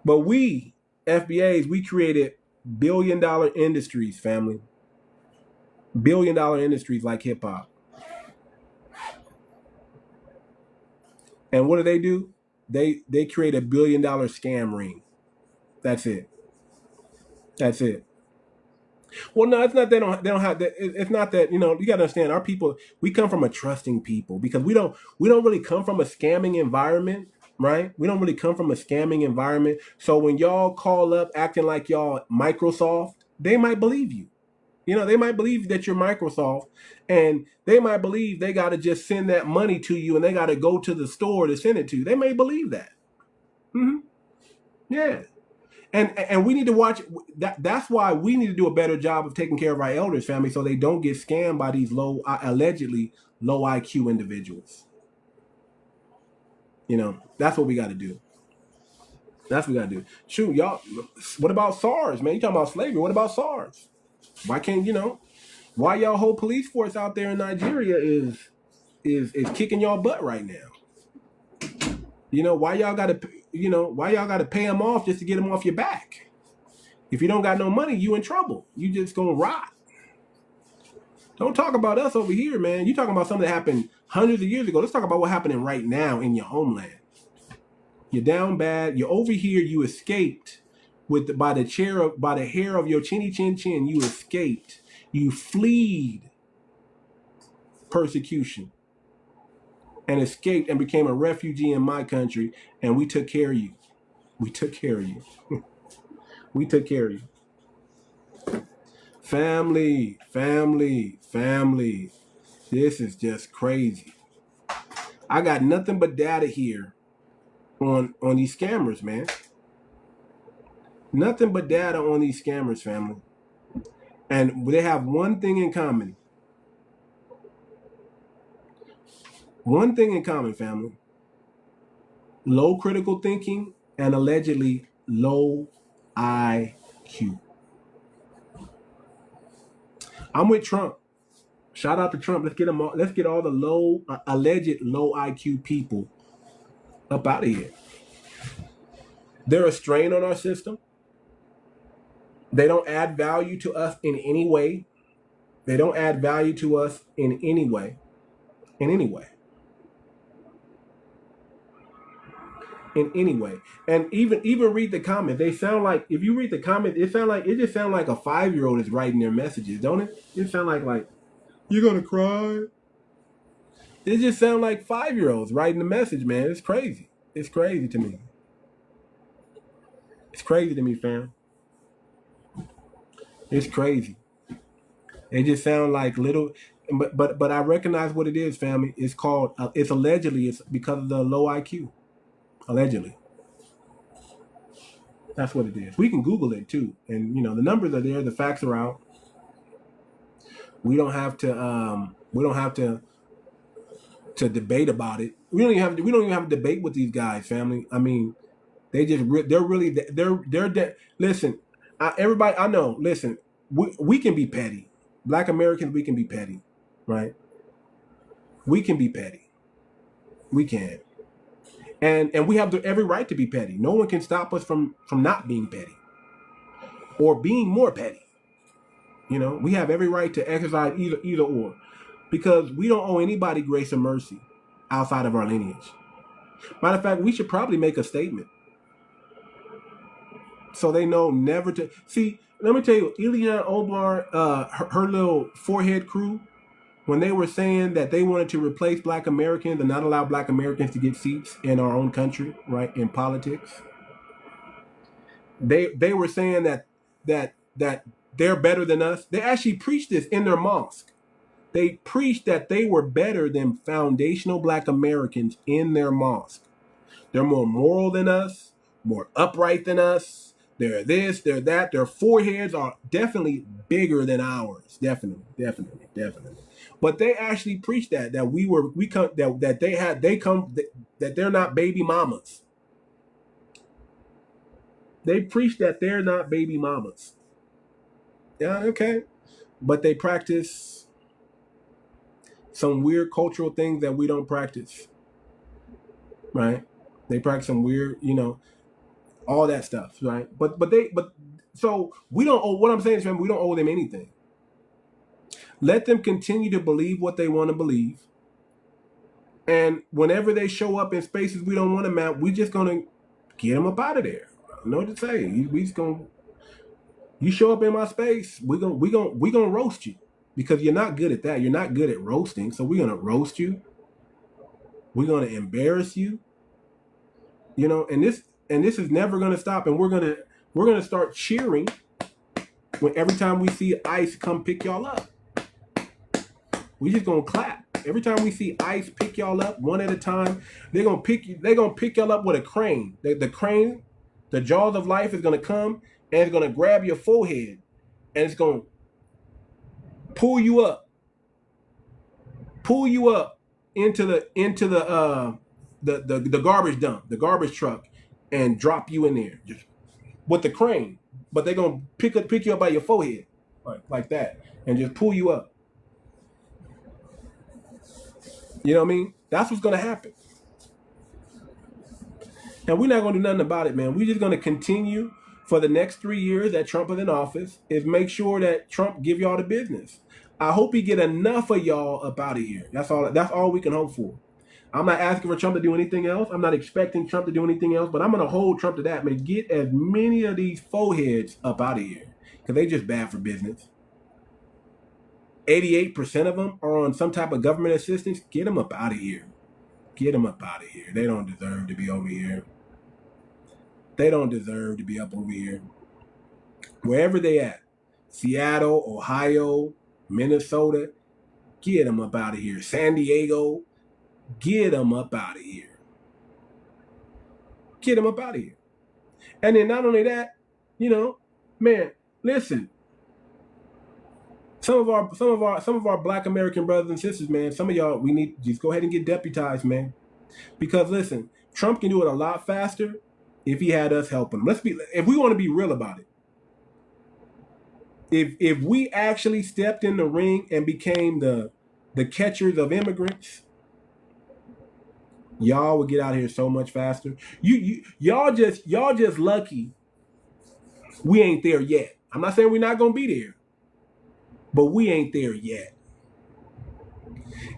But we, FBAs, we created billion-dollar industries, family. Billion-dollar industries like hip-hop. And what do? They create a billion-dollar scam ring. That's it. That's it. Well, no, it's not they don't have that. It's not that, you got to understand, our people, we come from a trusting people, because we don't really come from a scamming environment, right? We don't really come from a scamming environment. So when y'all call up acting like y'all Microsoft, they might believe you. They might believe that you're Microsoft, and they might believe they got to just send that money to you, and they got to go to the store to send it to you. They may believe that. Yeah. And we need to watch that. That's why we need to do a better job of taking care of our elders, family, so they don't get scammed by these allegedly low IQ individuals. That's what we got to do. That's what we got to do. Shoot, y'all. What about SARS, man? You talking about slavery? What about SARS? Why can't why y'all whole police force out there in Nigeria is kicking y'all butt right now? Why y'all got to pay them off just to get them off your back? If you don't got no money, you in trouble. You just gonna rot. Don't talk about us over here, man. You talking about something that happened hundreds of years ago. Let's talk about what's happening right now in your homeland. You're down bad. You're over here. You escaped by the hair of your chinny chin chin. You escaped. You fled persecution and escaped and became a refugee in my country, and we took care of you. We took care of you. We took care of you. Family. This is just crazy. I got nothing but data here on these scammers, man. Nothing but data on these scammers, family. And they have one thing in common. One thing in common, family. Low critical thinking and allegedly low IQ. I'm with Trump. Shout out to Trump. Let's get them all. Let's get all the alleged low IQ people up out of here. They're a strain on our system. They don't add value to us in any way. They don't add value to us in any way. In any way. In any way. And even read the comments. They sound like, if you read the comments, it just sounds like a 5-year-old is writing their messages, don't it? It sound like you're gonna cry. It just sound like 5-year-olds writing the message, man. It's crazy. It's crazy to me. It's crazy to me, fam. It's crazy. It just sound like little, but I recognize what it is, family. It's called, it's because of the low IQ. Allegedly. That's what it is. We can Google it too. And the numbers are there, the facts are out. We don't have to debate about it. We don't even have to debate with these guys, family. I mean, they're dead. Listen, everybody, I know, listen, we can be petty. Black Americans, we can be petty, right? We can be petty. We can. And we have every right to be petty. No one can stop us from not being petty or being more petty. We have every right to exercise either or, because we don't owe anybody grace or mercy outside of our lineage. Matter of fact, we should probably make a statement so they know never to see. Let me tell you, Eliana Omar, her little forehead crew, when they were saying that they wanted to replace Black Americans and not allow Black Americans to get seats in our own country, right, in politics, they were saying that they're better than us. They actually preach this in their mosque. They preached that they were better than foundational black Americans in their mosque. They're more moral than us, more upright than us. They're this, they're that. Their foreheads are definitely bigger than ours. Definitely. But they actually preached that they're not baby mamas. They preach that they're not baby mamas. Yeah, okay. But they practice some weird cultural things that we don't practice. Right? They practice some weird, all that stuff, right? So we don't owe, what I'm saying is, we don't owe them anything. Let them continue to believe what they want to believe. And whenever they show up in spaces we don't want them at, we just gonna get them up out of there. I don't know what to say. You show up in my space, we gonna roast you, because you're not good at that. You're not good at roasting, so we're gonna roast you. We're gonna embarrass you. And this is never gonna stop. And we're gonna start cheering every time we see ICE come pick y'all up. We just gonna clap. Every time we see ICE pick y'all up one at a time, they're gonna pick y'all up with a crane. The crane, the jaws of life is gonna come and it's gonna grab your forehead and it's gonna pull you up into the garbage dump, the garbage truck, and drop you in there just with the crane. But they're gonna pick you up by your forehead, like that, and just pull you up. You know what I mean? That's what's gonna happen. And we're not gonna do nothing about it, man. We're just gonna continue for the next 3 years that Trump is in office, is make sure that Trump give y'all the business. I hope he get enough of y'all up out of here. That's all we can hope for. I'm not asking for Trump to do anything else. I'm not expecting Trump to do anything else, but I'm gonna hold Trump to that, man. Get as many of these foreheads up out of here, because they just bad for business. 88% of them are on some type of government assistance. Get them up out of here. Get them up out of here. They don't deserve to be over here. They don't deserve to be up over here. Wherever they at, Seattle, Ohio, Minnesota, get them up out of here. San Diego, get them up out of here. Get them up out of here. And then not only that, man, listen. Some of our black American brothers and sisters, man, some of y'all, we need to just go ahead and get deputized, man. Because listen, Trump can do it a lot faster if he had us helping him. If we want to be real about it. If we actually stepped in the ring and became the catchers of immigrants, y'all would get out here so much faster. Y'all just lucky we ain't there yet. I'm not saying we're not gonna be there, but we ain't there yet.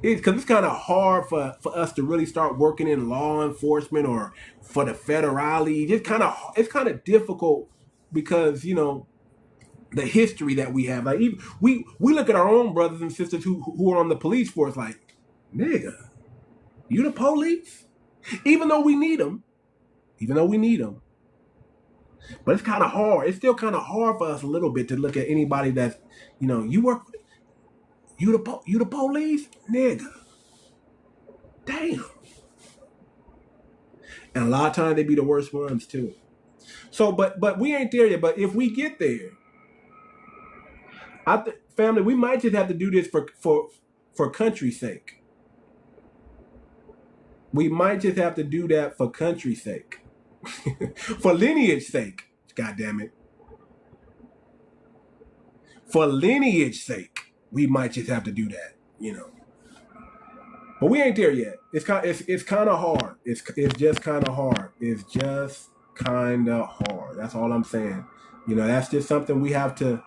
Because it's kind of hard for us to really start working in law enforcement or for the federale. It's kind of difficult because the history that we have. Like we look at our own brothers and sisters who are on the police force like, nigga, you the police? Even though we need them. But it's kind of hard. It's still kind of hard for us a little bit to look at anybody that's, you work, you the police? Nigga. Damn. And a lot of times they be the worst ones too. So, but we ain't there yet. But if we get there, family, we might just have to do this for country's sake. We might just have to do that for country's sake. For lineage sake. God damn it. For lineage sake, we might just have to do that, But we ain't there yet. It's kind of hard. It's just kind of hard. It's just kind of hard. That's all I'm saying. That's just something we have to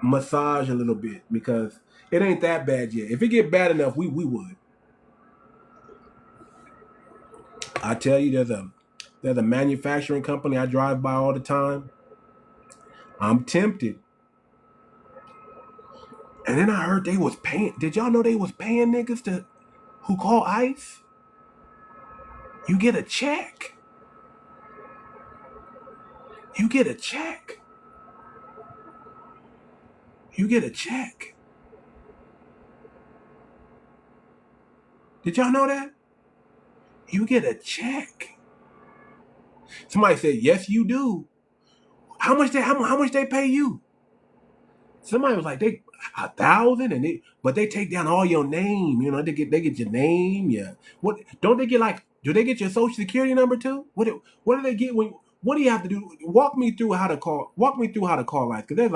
massage a little bit, because it ain't that bad yet. If it get bad enough, we would. I tell you, there's a manufacturing company I drive by all the time. I'm tempted. And then I heard they was paying. Did y'all know they was paying niggas who call ICE? You get a check. You get a check. Did y'all know that? You get a check. Somebody said, yes, you do. How much they pay you? Somebody was like, they $1,000 and but they take down all your name. You know, they get your name. Yeah. What don't they get like? Do they get your social security number too? What do they get when? What do you have to do? Walk me through how to call. Walk me through how to call life. Cause there's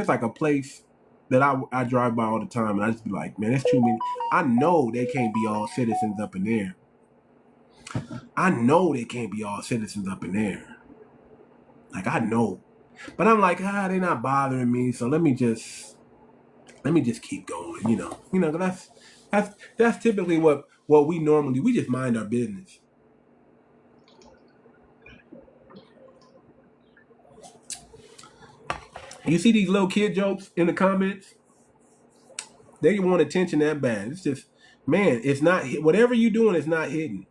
like a place that I drive by all the time, and I just be like, man, there's too many. I know they can't be all citizens up in there. I know they can't be all citizens up in there. Like I know, but I'm like, they're not bothering me. So let me just keep going. You know, that's typically what we normally we just mind our business. You see these little kid jokes in the comments? They want attention that bad. It's just, man, it's not, whatever you're doing is not hidden.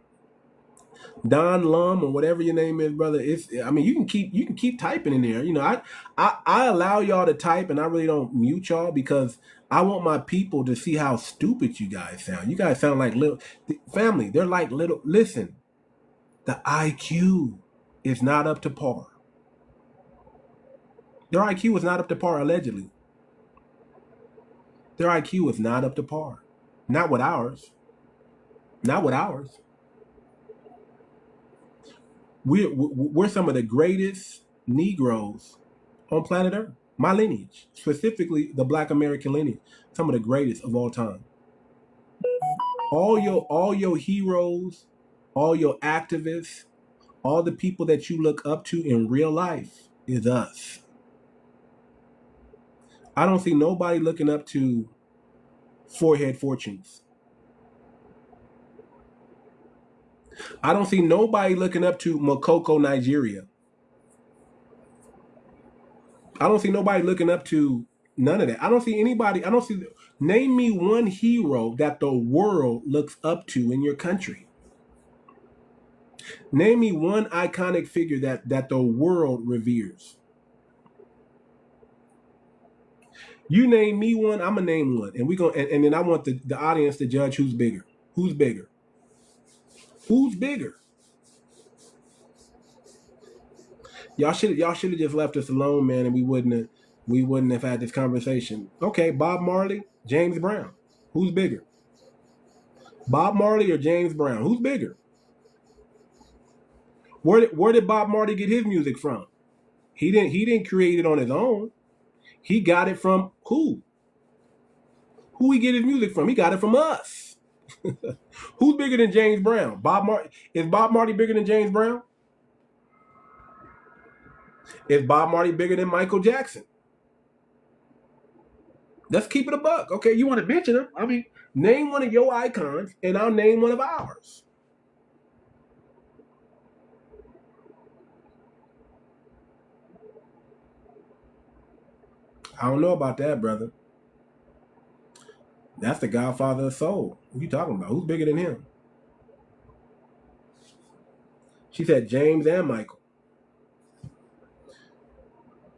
Don Lum or whatever your name is, brother. I mean, you can keep typing in there. You know, I allow y'all to type, and I really don't mute y'all because I want my people to see how stupid you guys sound. You guys sound like little family. They're like little. Listen, the IQ is not up to par. Their IQ is not up to par, allegedly. Their IQ is not up to par. Not with ours. Not with ours. We're some of the greatest Negroes on planet Earth. My lineage, specifically the Black American lineage, some of the greatest of all time. All your heroes, all your activists, all the people that you look up to in real life is us. I don't see nobody looking up to forehead fortunes. I don't see nobody looking up to Mokoko, Nigeria. I don't see nobody looking up to none of that. I don't see anybody. Name me one hero that the world looks up to in your country. Name me one iconic figure that the world reveres. You name me one, I'm gonna name one, and then I want the audience to judge who's bigger. Who's bigger? Who's bigger? Y'all should have just left us alone, man, and we wouldn't have had this conversation. Okay, Bob Marley, James Brown. Who's bigger? Bob Marley or James Brown? Who's bigger? Where did Bob Marley get his music from? He didn't create it on his own. He got it from who? Who he get his music from? He got it from us. Who's bigger than James Brown? Is Bob Marley bigger than James Brown? Is Bob Marley bigger than Michael Jackson? Let's keep it a buck. Okay, you want to mention them? I mean, name one of your icons, and I'll name one of ours. I don't know about that, brother. That's the Godfather of soul. What are you talking about? Who's bigger than him? She said James and Michael.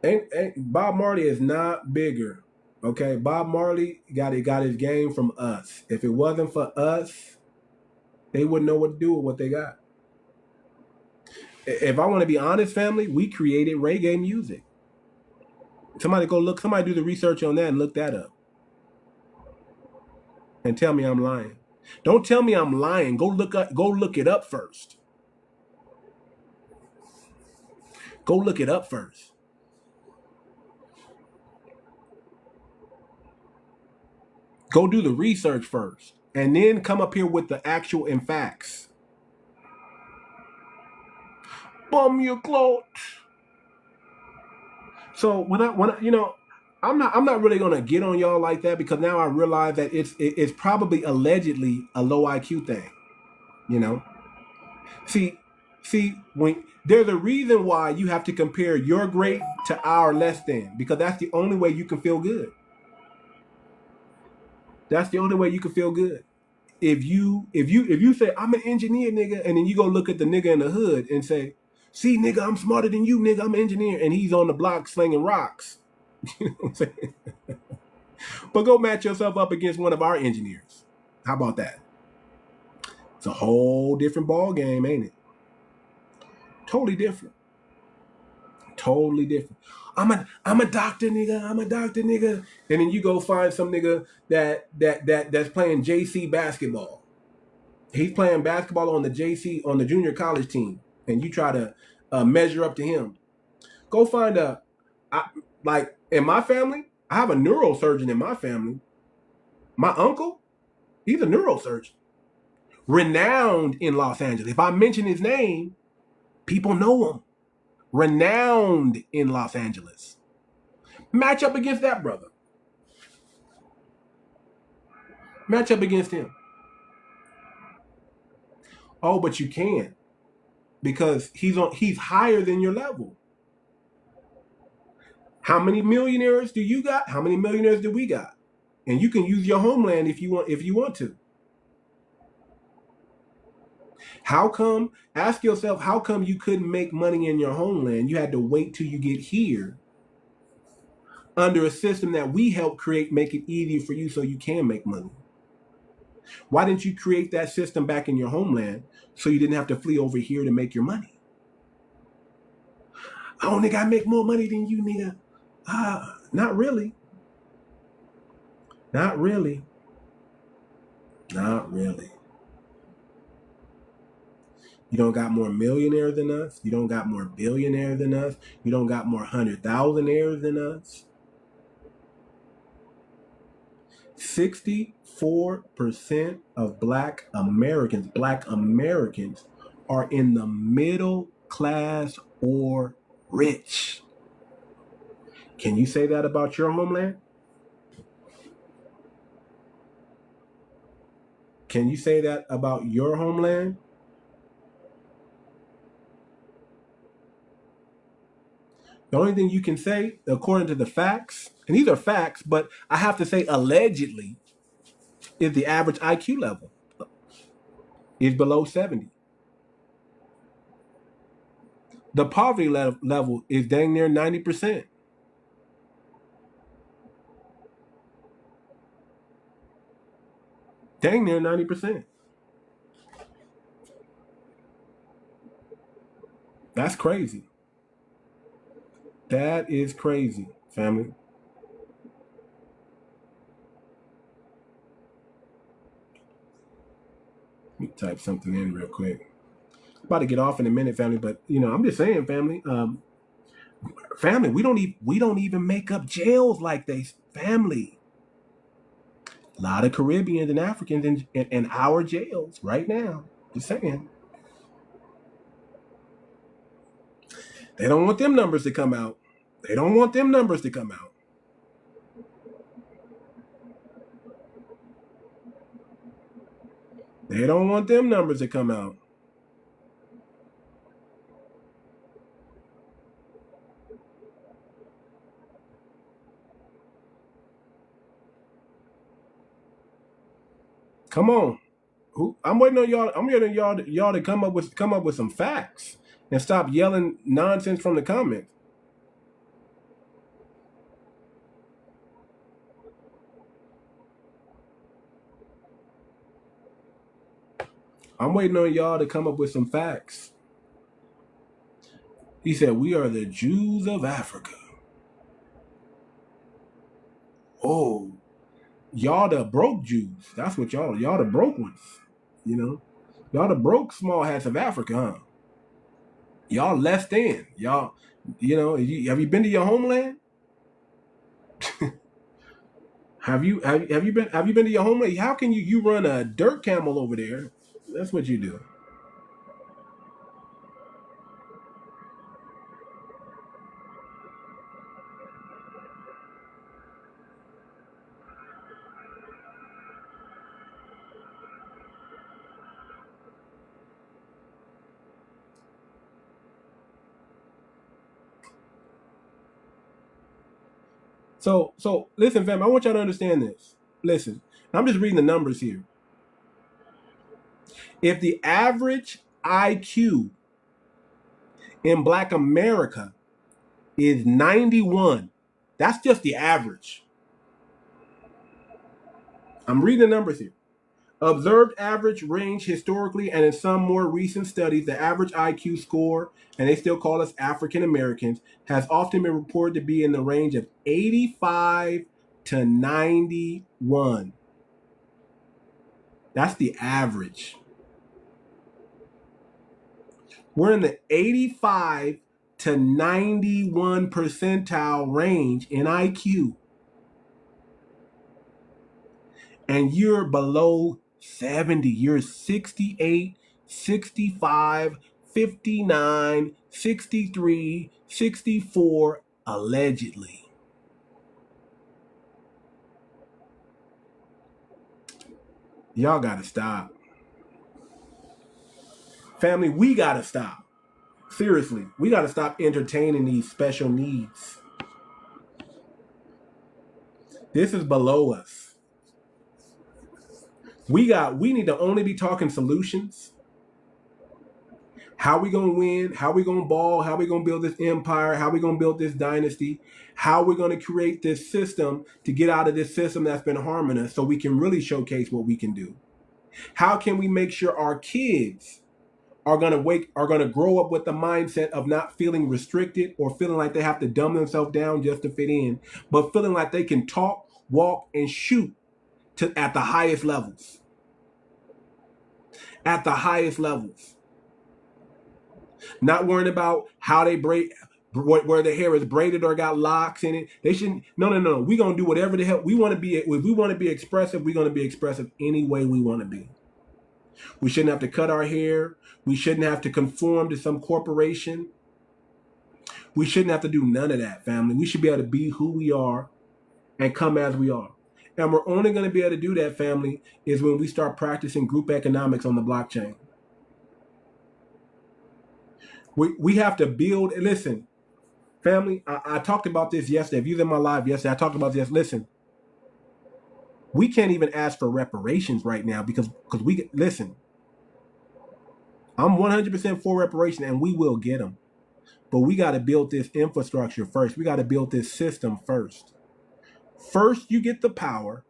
Ain't Bob Marley is not bigger. Okay, Bob Marley got his game from us. If it wasn't for us, they wouldn't know what to do with what they got. If I want to be honest, family, we created reggae music. Somebody do the research on that and look that up. And tell me I'm lying. Don't tell me I'm lying. Go look it up first. Go look it up first. Go do the research first. And then come up here with the actual and facts. Bum your clothes. So when I you know, I'm not really gonna get on y'all like that because now I realize that it's probably allegedly a low IQ thing. You know? See, when there's a reason why you have to compare your great to our less than, because that's the only way you can feel good. That's the only way you can feel good. If you say I'm an engineer, nigga, and then you go look at the nigga in the hood and say, see, nigga, I'm smarter than you, nigga, I'm an engineer, and he's on the block slinging rocks. You know what I'm saying? But go match yourself up against one of our engineers. How about that? It's a whole different ball game, ain't it? Totally different. Totally different. I'm a doctor, nigga. I'm a doctor, nigga. And then you go find some nigga that's playing JC basketball. He's playing basketball on the junior college team, and you try to measure up to him. Go find like in my family, I have a neurosurgeon in my family. My uncle, he's a neurosurgeon, renowned in Los Angeles. If I mention his name, people know him. Renowned in Los Angeles. Match up against that brother. Match up against him. Oh, but you can't, because he's higher than your level. How many millionaires do you got? How many millionaires do we got? And you can use your homeland if you want to. How come? Ask yourself, how come you couldn't make money in your homeland? You had to wait till you get here under a system that we help create, make it easier for you so you can make money. Why didn't you create that system back in your homeland so you didn't have to flee over here to make your money? Oh, nigga, I make more money than you, nigga. Not really. Not really. Not really. You don't got more millionaires than us. You don't got more billionaires than us. You don't got more 100,000-aires than us. 64% of Black Americans are in the middle class or rich. Can you say that about your homeland? Can you say that about your homeland? The only thing you can say, according to the facts, and these are facts, but I have to say allegedly, is the average IQ level is below 70. The poverty level is dang near 90%. Dang near 90%. That's crazy. That is crazy, family. Let me type something in real quick. About to get off in a minute, family, but I'm just saying, family. Family, we don't even make up jails like they. Family. A lot of Caribbeans and Africans in our jails right now. Just saying. They don't want them numbers to come out. They don't want them numbers to come out. They don't want them numbers to come out. Come on. I'm waiting on y'all. I'm waiting on y'all to come up with some facts and stop yelling nonsense from the comments. I'm waiting on y'all to come up with some facts. He said, we are the Jews of Africa. Oh, y'all the broke Jews. That's what y'all the broke ones. Y'all the broke small hats of Africa, huh? Y'all less than. Y'all, have you been to your homeland? Have you been to your homeland? How can you run a dirt camel over there? That's what you do. So listen, fam, I want y'all to understand this. Listen, I'm just reading the numbers here. If the average IQ in Black America is 91, that's just the average. I'm reading the numbers here. Observed average range historically and in some more recent studies, the average IQ score, and they still call us African Americans, has often been reported to be in the range of 85 to 91. That's the average. We're in the 85 to 91 percentile range in IQ. And you're below 70. You're 68, 65, 59, 63, 64, allegedly. Y'all gotta stop. Family, we gotta stop. Seriously, we gotta stop entertaining these special needs. This is below us. We need to only be talking solutions. How we gonna win? How we gonna ball? How we gonna build this empire? How we gonna build this dynasty? How we gonna create this system to get out of this system that's been harming us so we can really showcase what we can do? How can we make sure our kids are gonna grow up with the mindset of not feeling restricted or feeling like they have to dumb themselves down just to fit in, but feeling like they can talk, walk, and shoot at the highest levels. At the highest levels. Not worrying about how they braid, where their hair is braided or got locks in it. They shouldn't. No. We're going to do whatever the hell we want to be. If we want to be expressive, we're going to be expressive any way we want to be. We shouldn't have to cut our hair. We shouldn't have to conform to some corporation. We shouldn't have to do none of that, family. We should be able to be who we are and come as we are. And we're only going to be able to do that, family, is when we start practicing group economics on the blockchain. We have to build. Listen, family, I talked about this yesterday. If you was in my live yesterday, I talked about this. Listen, we can't even ask for reparations right now because listen, I'm 100% for reparation and we will get them. But we got to build this infrastructure first. We got to build this system first. First, you get the power,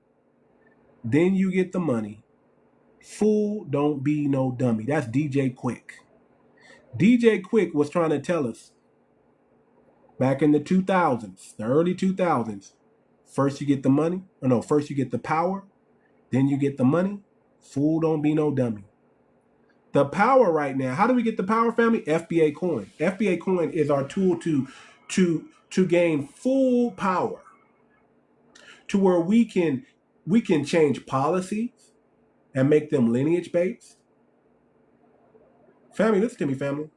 then you get the money. Fool, don't be no dummy. That's DJ Quick. DJ Quick was trying to tell us back in the 2000s, the early 2000s, first you get the money, first you get the power, then you get the money. Fool, don't be no dummy. The power right now, how do we get the power, family? FBA coin. FBA coin is our tool to gain full power, to where we can change policies and make them lineage based. Family, listen to me, family.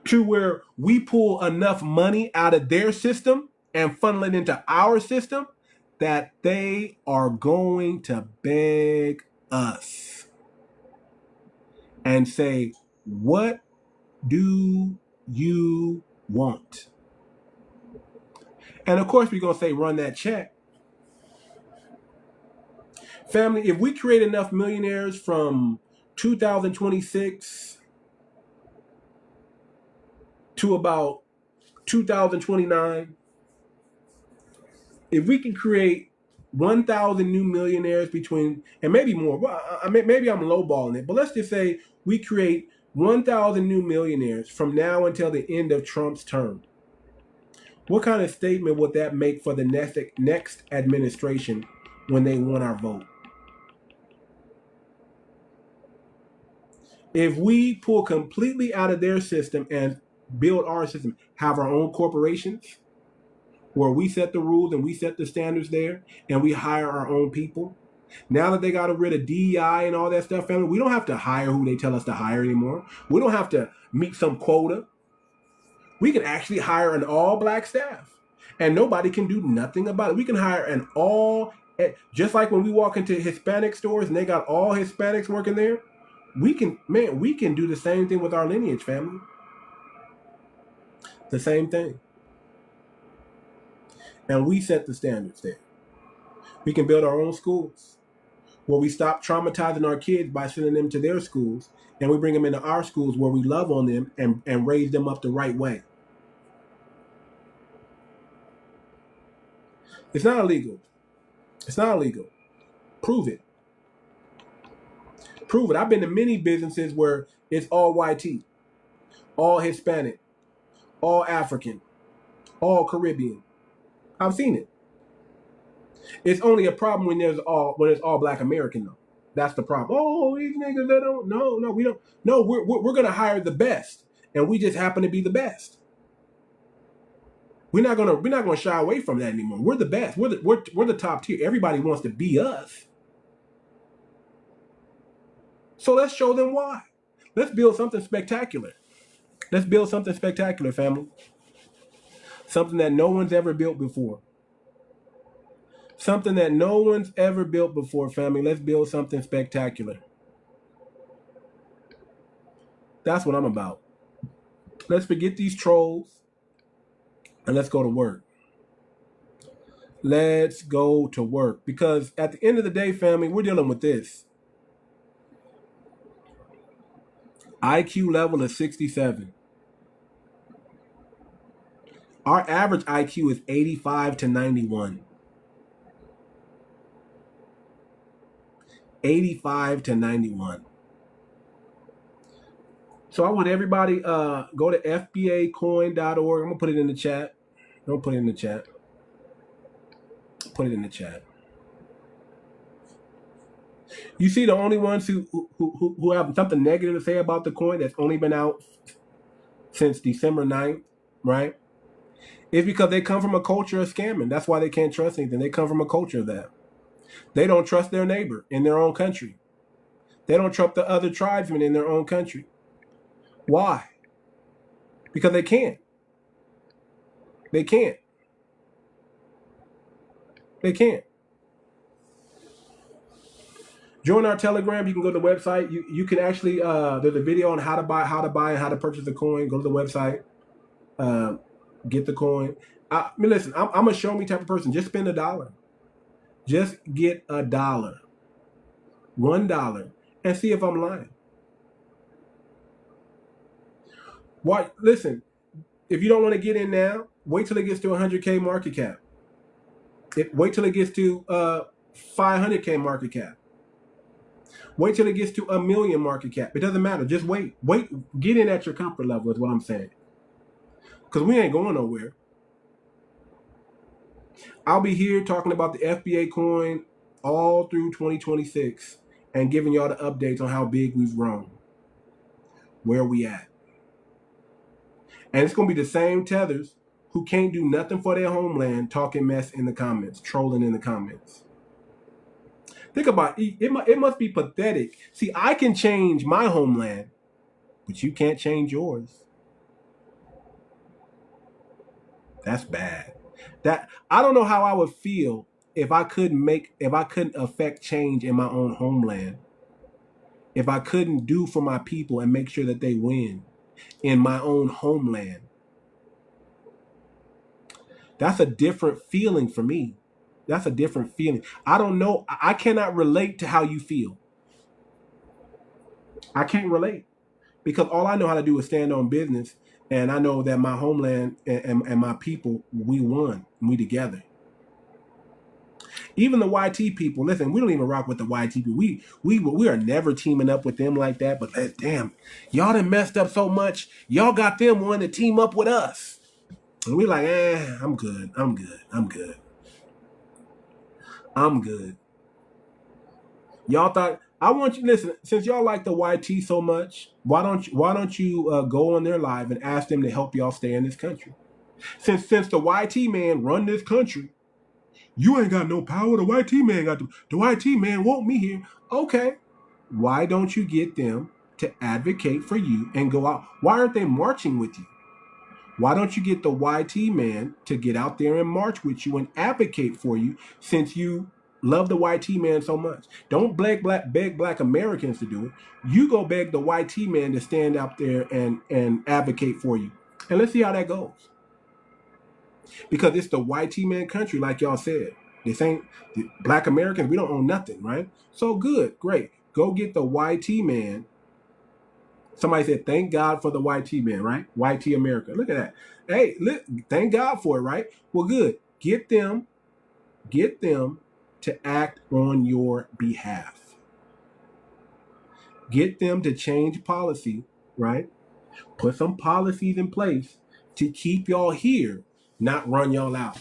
To where we pull enough money out of their system and funnel it into our system that they are going to beg us and say, what do you want? And of course, we're going to say, run that check. Family, if we create enough millionaires from 2026 to about 2029, if we can create 1,000 new millionaires between, and maybe more, well, maybe I'm lowballing it, but let's just say we create 1,000 new millionaires from now until the end of Trump's term. What kind of statement would that make for the next administration when they want our vote? If we pull completely out of their system and build our system, have our own corporations where we set the rules and we set the standards there and we hire our own people. Now that they got rid of DEI and all that stuff, family, we don't have to hire who they tell us to hire anymore. We don't have to meet some quota. We can actually hire an all-black staff and nobody can do nothing about it. We can hire an all, just like when we walk into Hispanic stores and they got all Hispanics working there. We can do the same thing with our lineage, family. The same thing. And we set the standards there. We can build our own schools where we stop traumatizing our kids by sending them to their schools and we bring them into our schools where we love on them and raise them up the right way. It's not illegal. It's not illegal Prove it. Prove it. I've been to many businesses where it's all YT, all Hispanic, all African, all Caribbean. I've seen it. It's only a problem when it's all Black American though. That's the problem. Oh, these niggas, they don't. No, we don't. No, we're gonna hire the best, and we just happen to be the best. We're not gonna shy away from that anymore. We're the best. We're the top tier. Everybody wants to be us. So let's show them why. Let's build something spectacular. Let's build something spectacular, family. Something that no one's ever built before. Something that no one's ever built before, family. Let's build something spectacular. That's what I'm about. Let's forget these trolls and let's go to work. Let's go to work. Because at the end of the day, family, we're dealing with this. IQ level is 67. Our average IQ is 85 to 91. 85 to 91. So I want everybody go to fbacoin.org. I'm gonna put it in the chat. Don't put it in the chat. Put it in the chat. You see, the only ones who have something negative to say about the coin that's only been out since December 9th, right? It's because they come from a culture of scamming. That's why they can't trust anything. They come from a culture of that. They don't trust their neighbor in their own country. They don't trust the other tribesmen in their own country. Why? Because they can't. They can't. They can't. Join our Telegram. You can go to the website. You can actually there's a video on how to buy and how to purchase the coin. Go to the website. Get the coin. I mean, listen, I'm a show me type of person. Just spend $1. Just get $1. $1 and see if I'm lying. Why? Listen, if you don't want to get in now, wait till it gets to 100K market cap. Wait till it gets to 500K market cap. Wait till it gets to 1 million market cap. It doesn't matter. Just wait. Get in at your comfort level is what I'm saying. Because we ain't going nowhere. I'll be here talking about the FBA coin all through 2026 and giving y'all the updates on how big we've grown. Where we at. And it's going to be the same tethers who can't do nothing for their homeland talking mess in the comments, trolling in the comments. Think about it. It must be pathetic. See, I can change my homeland, but you can't change yours. That's bad. That I don't know how I would feel if I couldn't affect change in my own homeland. If I couldn't do for my people and make sure that they win in my own homeland. That's a different feeling for me. That's a different feeling. I don't know. I cannot relate to how you feel. I can't relate because all I know how to do is stand on business. And I know that my homeland and my people, we won. We together. Even the YT people, listen, we don't even rock with the YT people. We are never teaming up with them like that. But damn, y'all done messed up so much. Y'all got them wanting to team up with us. And we like, I'm good. Y'all thought, I want you, listen, since y'all like the YT so much, why don't you go on their live and ask them to help y'all stay in this country? Since the YT man run this country, you ain't got no power. The YT man got the YT man want me here. Okay. Why don't you get them to advocate for you and go out? Why aren't they marching with you? Why don't you get the YT man to get out there and march with you and advocate for you since you love the YT man so much? Don't beg black Americans to do it. You go beg the YT man to stand out there and advocate for you. And let's see how that goes. Because it's the YT man country, like y'all said. This ain't black Americans. We don't own nothing, right? So good, great. Go get the YT man. Somebody said, thank God for the YT man, right? YT America. Look at that. Hey, look, thank God for it, right? Well, good. Get them to act on your behalf. Get them to change policy, right? Put some policies in place to keep y'all here, not run y'all out.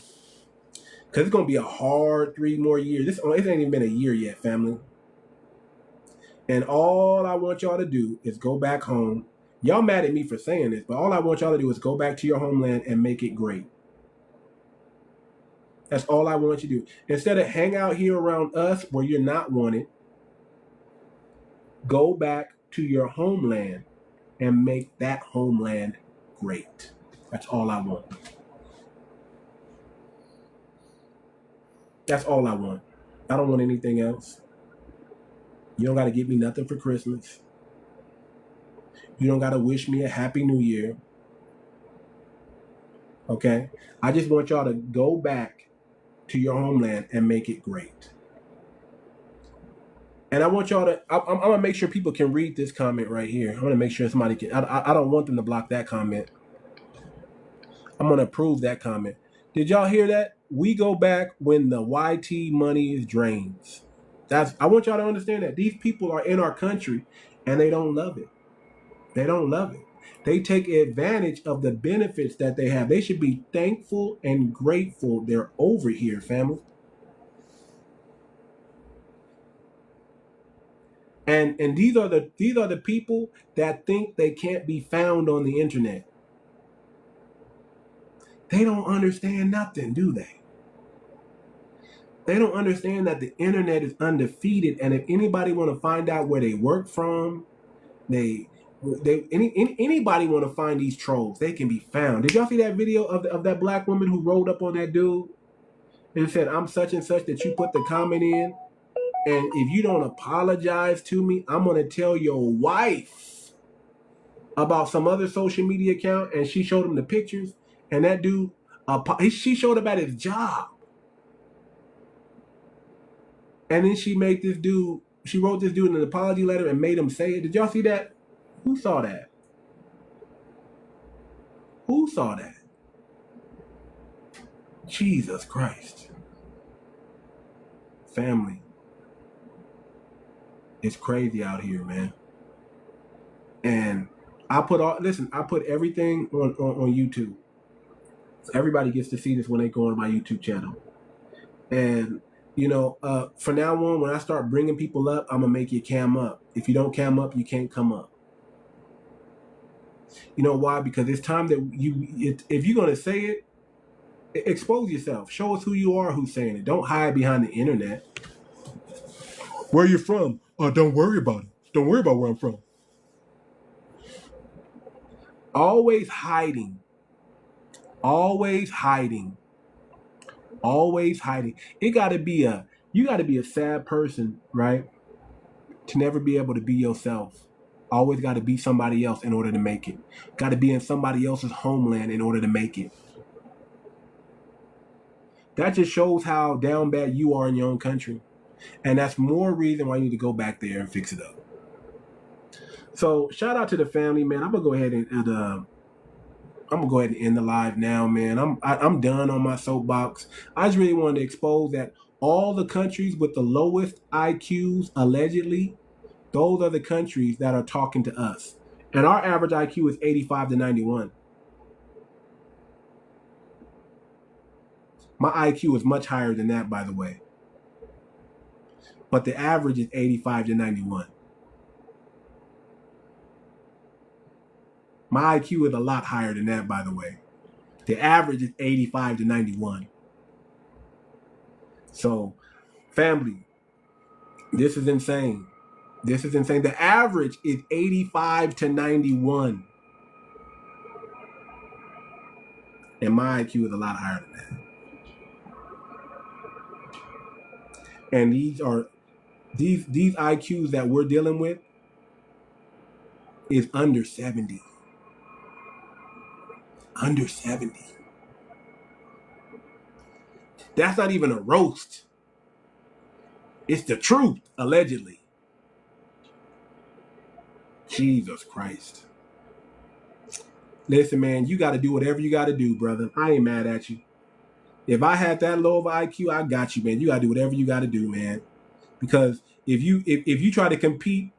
Because it's going to be a hard 3 more years. It ain't even been a year yet, family. And all I want y'all to do is go back home. Y'all mad at me for saying this, but all I want y'all to do is go back to your homeland and make it great. That's all I want you to do. Instead of hang out here around us where you're not wanted, go back to your homeland and make that homeland great. That's all I want. That's all I want. I don't want anything else. You don't got to give me nothing for Christmas. You don't got to wish me a happy new year. Okay? I just want y'all to go back to your homeland and make it great. And I want y'all to, I'm going to make sure people can read this comment right here. I'm going to make sure somebody can, I don't want them to block that comment. I'm going to approve that comment. Did y'all hear that? We go back when the YT money is drained. I want y'all to understand that these people are in our country and they don't love it. They don't love it. They take advantage of the benefits that they have. They should be thankful and grateful they're over here, family. And these are the people that think they can't be found on the internet. They don't understand nothing, do they? They don't understand that the internet is undefeated, and if anybody want to find out where they work from, anybody want to find these trolls, they can be found. Did y'all see that video of that black woman who rolled up on that dude and said, "I'm such and such that you put the comment in, and if you don't apologize to me, I'm gonna tell your wife about some other social media account," and she showed him the pictures, and that dude, she showed up at his job. And then she wrote this dude an apology letter and made him say it. Did y'all see that? Who saw that? Who saw that? Jesus Christ. Family. It's crazy out here, man. And I put everything on YouTube. Everybody gets to see this when they go on my YouTube channel. And you know, from now on, when I start bringing people up, I'm going to make you cam up. If you don't cam up, you can't come up. You know why? Because it's time that if you're going to say it, expose yourself. Show us who you are, who's saying it. Don't hide behind the internet. Where are you from? Oh, don't worry about it. Don't worry about where I'm from. Always hiding. Always hiding. Always hiding. You got to be a sad person, right? To never be able to be yourself. Always got to be somebody else in order to make it. Got to be in somebody else's homeland in order to make it. That just shows how down bad you are in your own country. And that's more reason why you need to go back there and fix it up. So shout out to the family, man. I'm gonna go ahead and end the live now, man. I'm done on my soapbox. I just really wanted to expose that all the countries with the lowest IQs, allegedly, those are the countries that are talking to us. And our average IQ is 85 to 91. My IQ is much higher than that, by the way. But the average is 85 to 91. My IQ is a lot higher than that, by the way. The average is 85 to 91. So, family, this is insane. This is insane. The average is 85 to 91. And my IQ is a lot higher than that. And these IQs that we're dealing with is under 70. Under 70. That's not even a roast. It's the truth, allegedly. Jesus Christ. Listen, man, you got to do whatever you got to do, brother. I ain't mad at you. If I had that low of IQ, I got you, man. You gotta do whatever you gotta do, man. Because if you try to compete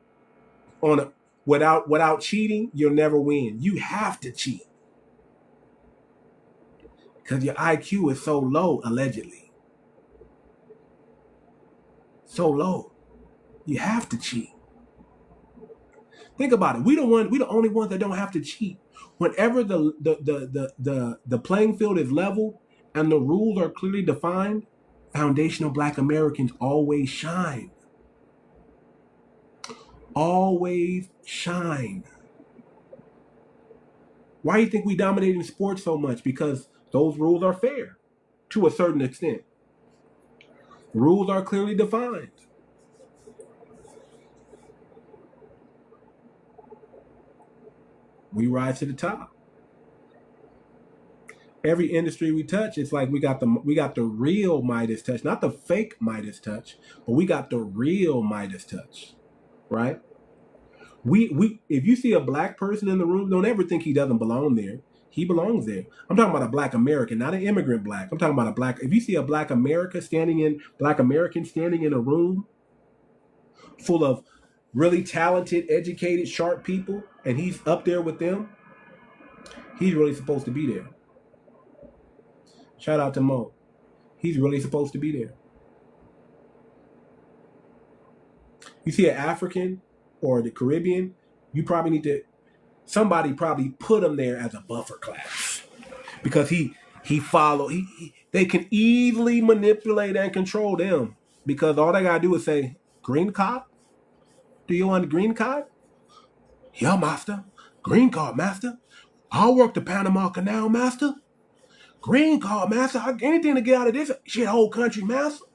without cheating, you'll never win. You have to cheat. Because your IQ is so low, allegedly. So low. You have to cheat. Think about it. We the only ones that don't have to cheat. Whenever the playing field is level and the rules are clearly defined, foundational Black Americans always shine. Always shine. Why do you think we dominate in sports so much? Because those rules are fair to a certain extent. Rules are clearly defined. We rise to the top. Every industry we touch, it's like we got the real Midas touch, not the fake Midas touch, but we got the real Midas touch, right? If you see a Black person in the room, don't ever think he doesn't belong there. He belongs there. I'm talking about a Black American, not an immigrant Black. I'm talking about a Black. If you see a Black American standing in a room full of really talented, educated, sharp people, and he's up there with them, he's really supposed to be there. Shout out to Mo. He's really supposed to be there. You see an African or the Caribbean, you probably need to, somebody probably put him there as a buffer class. Because they can easily manipulate and control them. Because all they gotta do is say, green card? Do you want a green card? Yeah, master. Green card, master. I'll work the Panama Canal, master. Green card, master. Anything to get out of this shit whole country, master.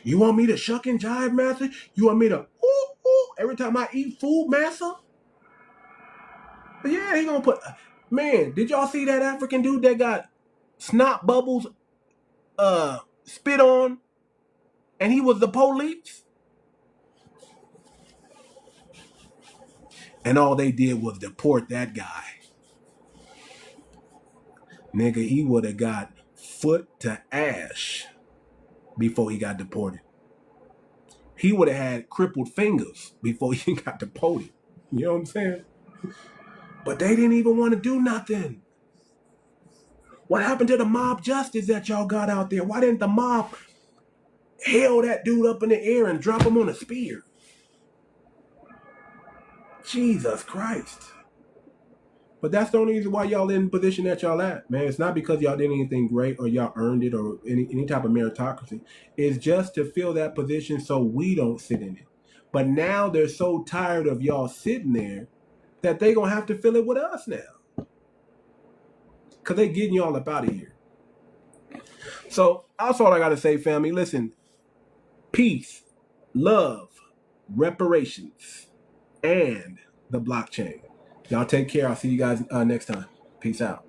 You want me to shuck and jive, master? You want me to ooh every time I eat food, master? But yeah, he gonna put, man, did y'all see that African dude that got snot bubbles spit on and he was the police? And all they did was deport that guy. Nigga, he would have got foot to ash before he got deported. He would have had crippled fingers before he got deported. You know what I'm saying? But they didn't even want to do nothing. What happened to the mob justice that y'all got out there? Why didn't the mob hail that dude up in the air and drop him on a spear? Jesus Christ. But that's the only reason why y'all in the position that y'all at, man. It's not because y'all did anything great or y'all earned it or any type of meritocracy. It's just to fill that position so we don't sit in it. But now they're so tired of y'all sitting there that they gonna have to fill it with us now. Because they getting y'all up out of here. So that's all I gotta say, family. Listen, peace, love, reparations, and the blockchain. Y'all take care. I'll see you guys next time. Peace out.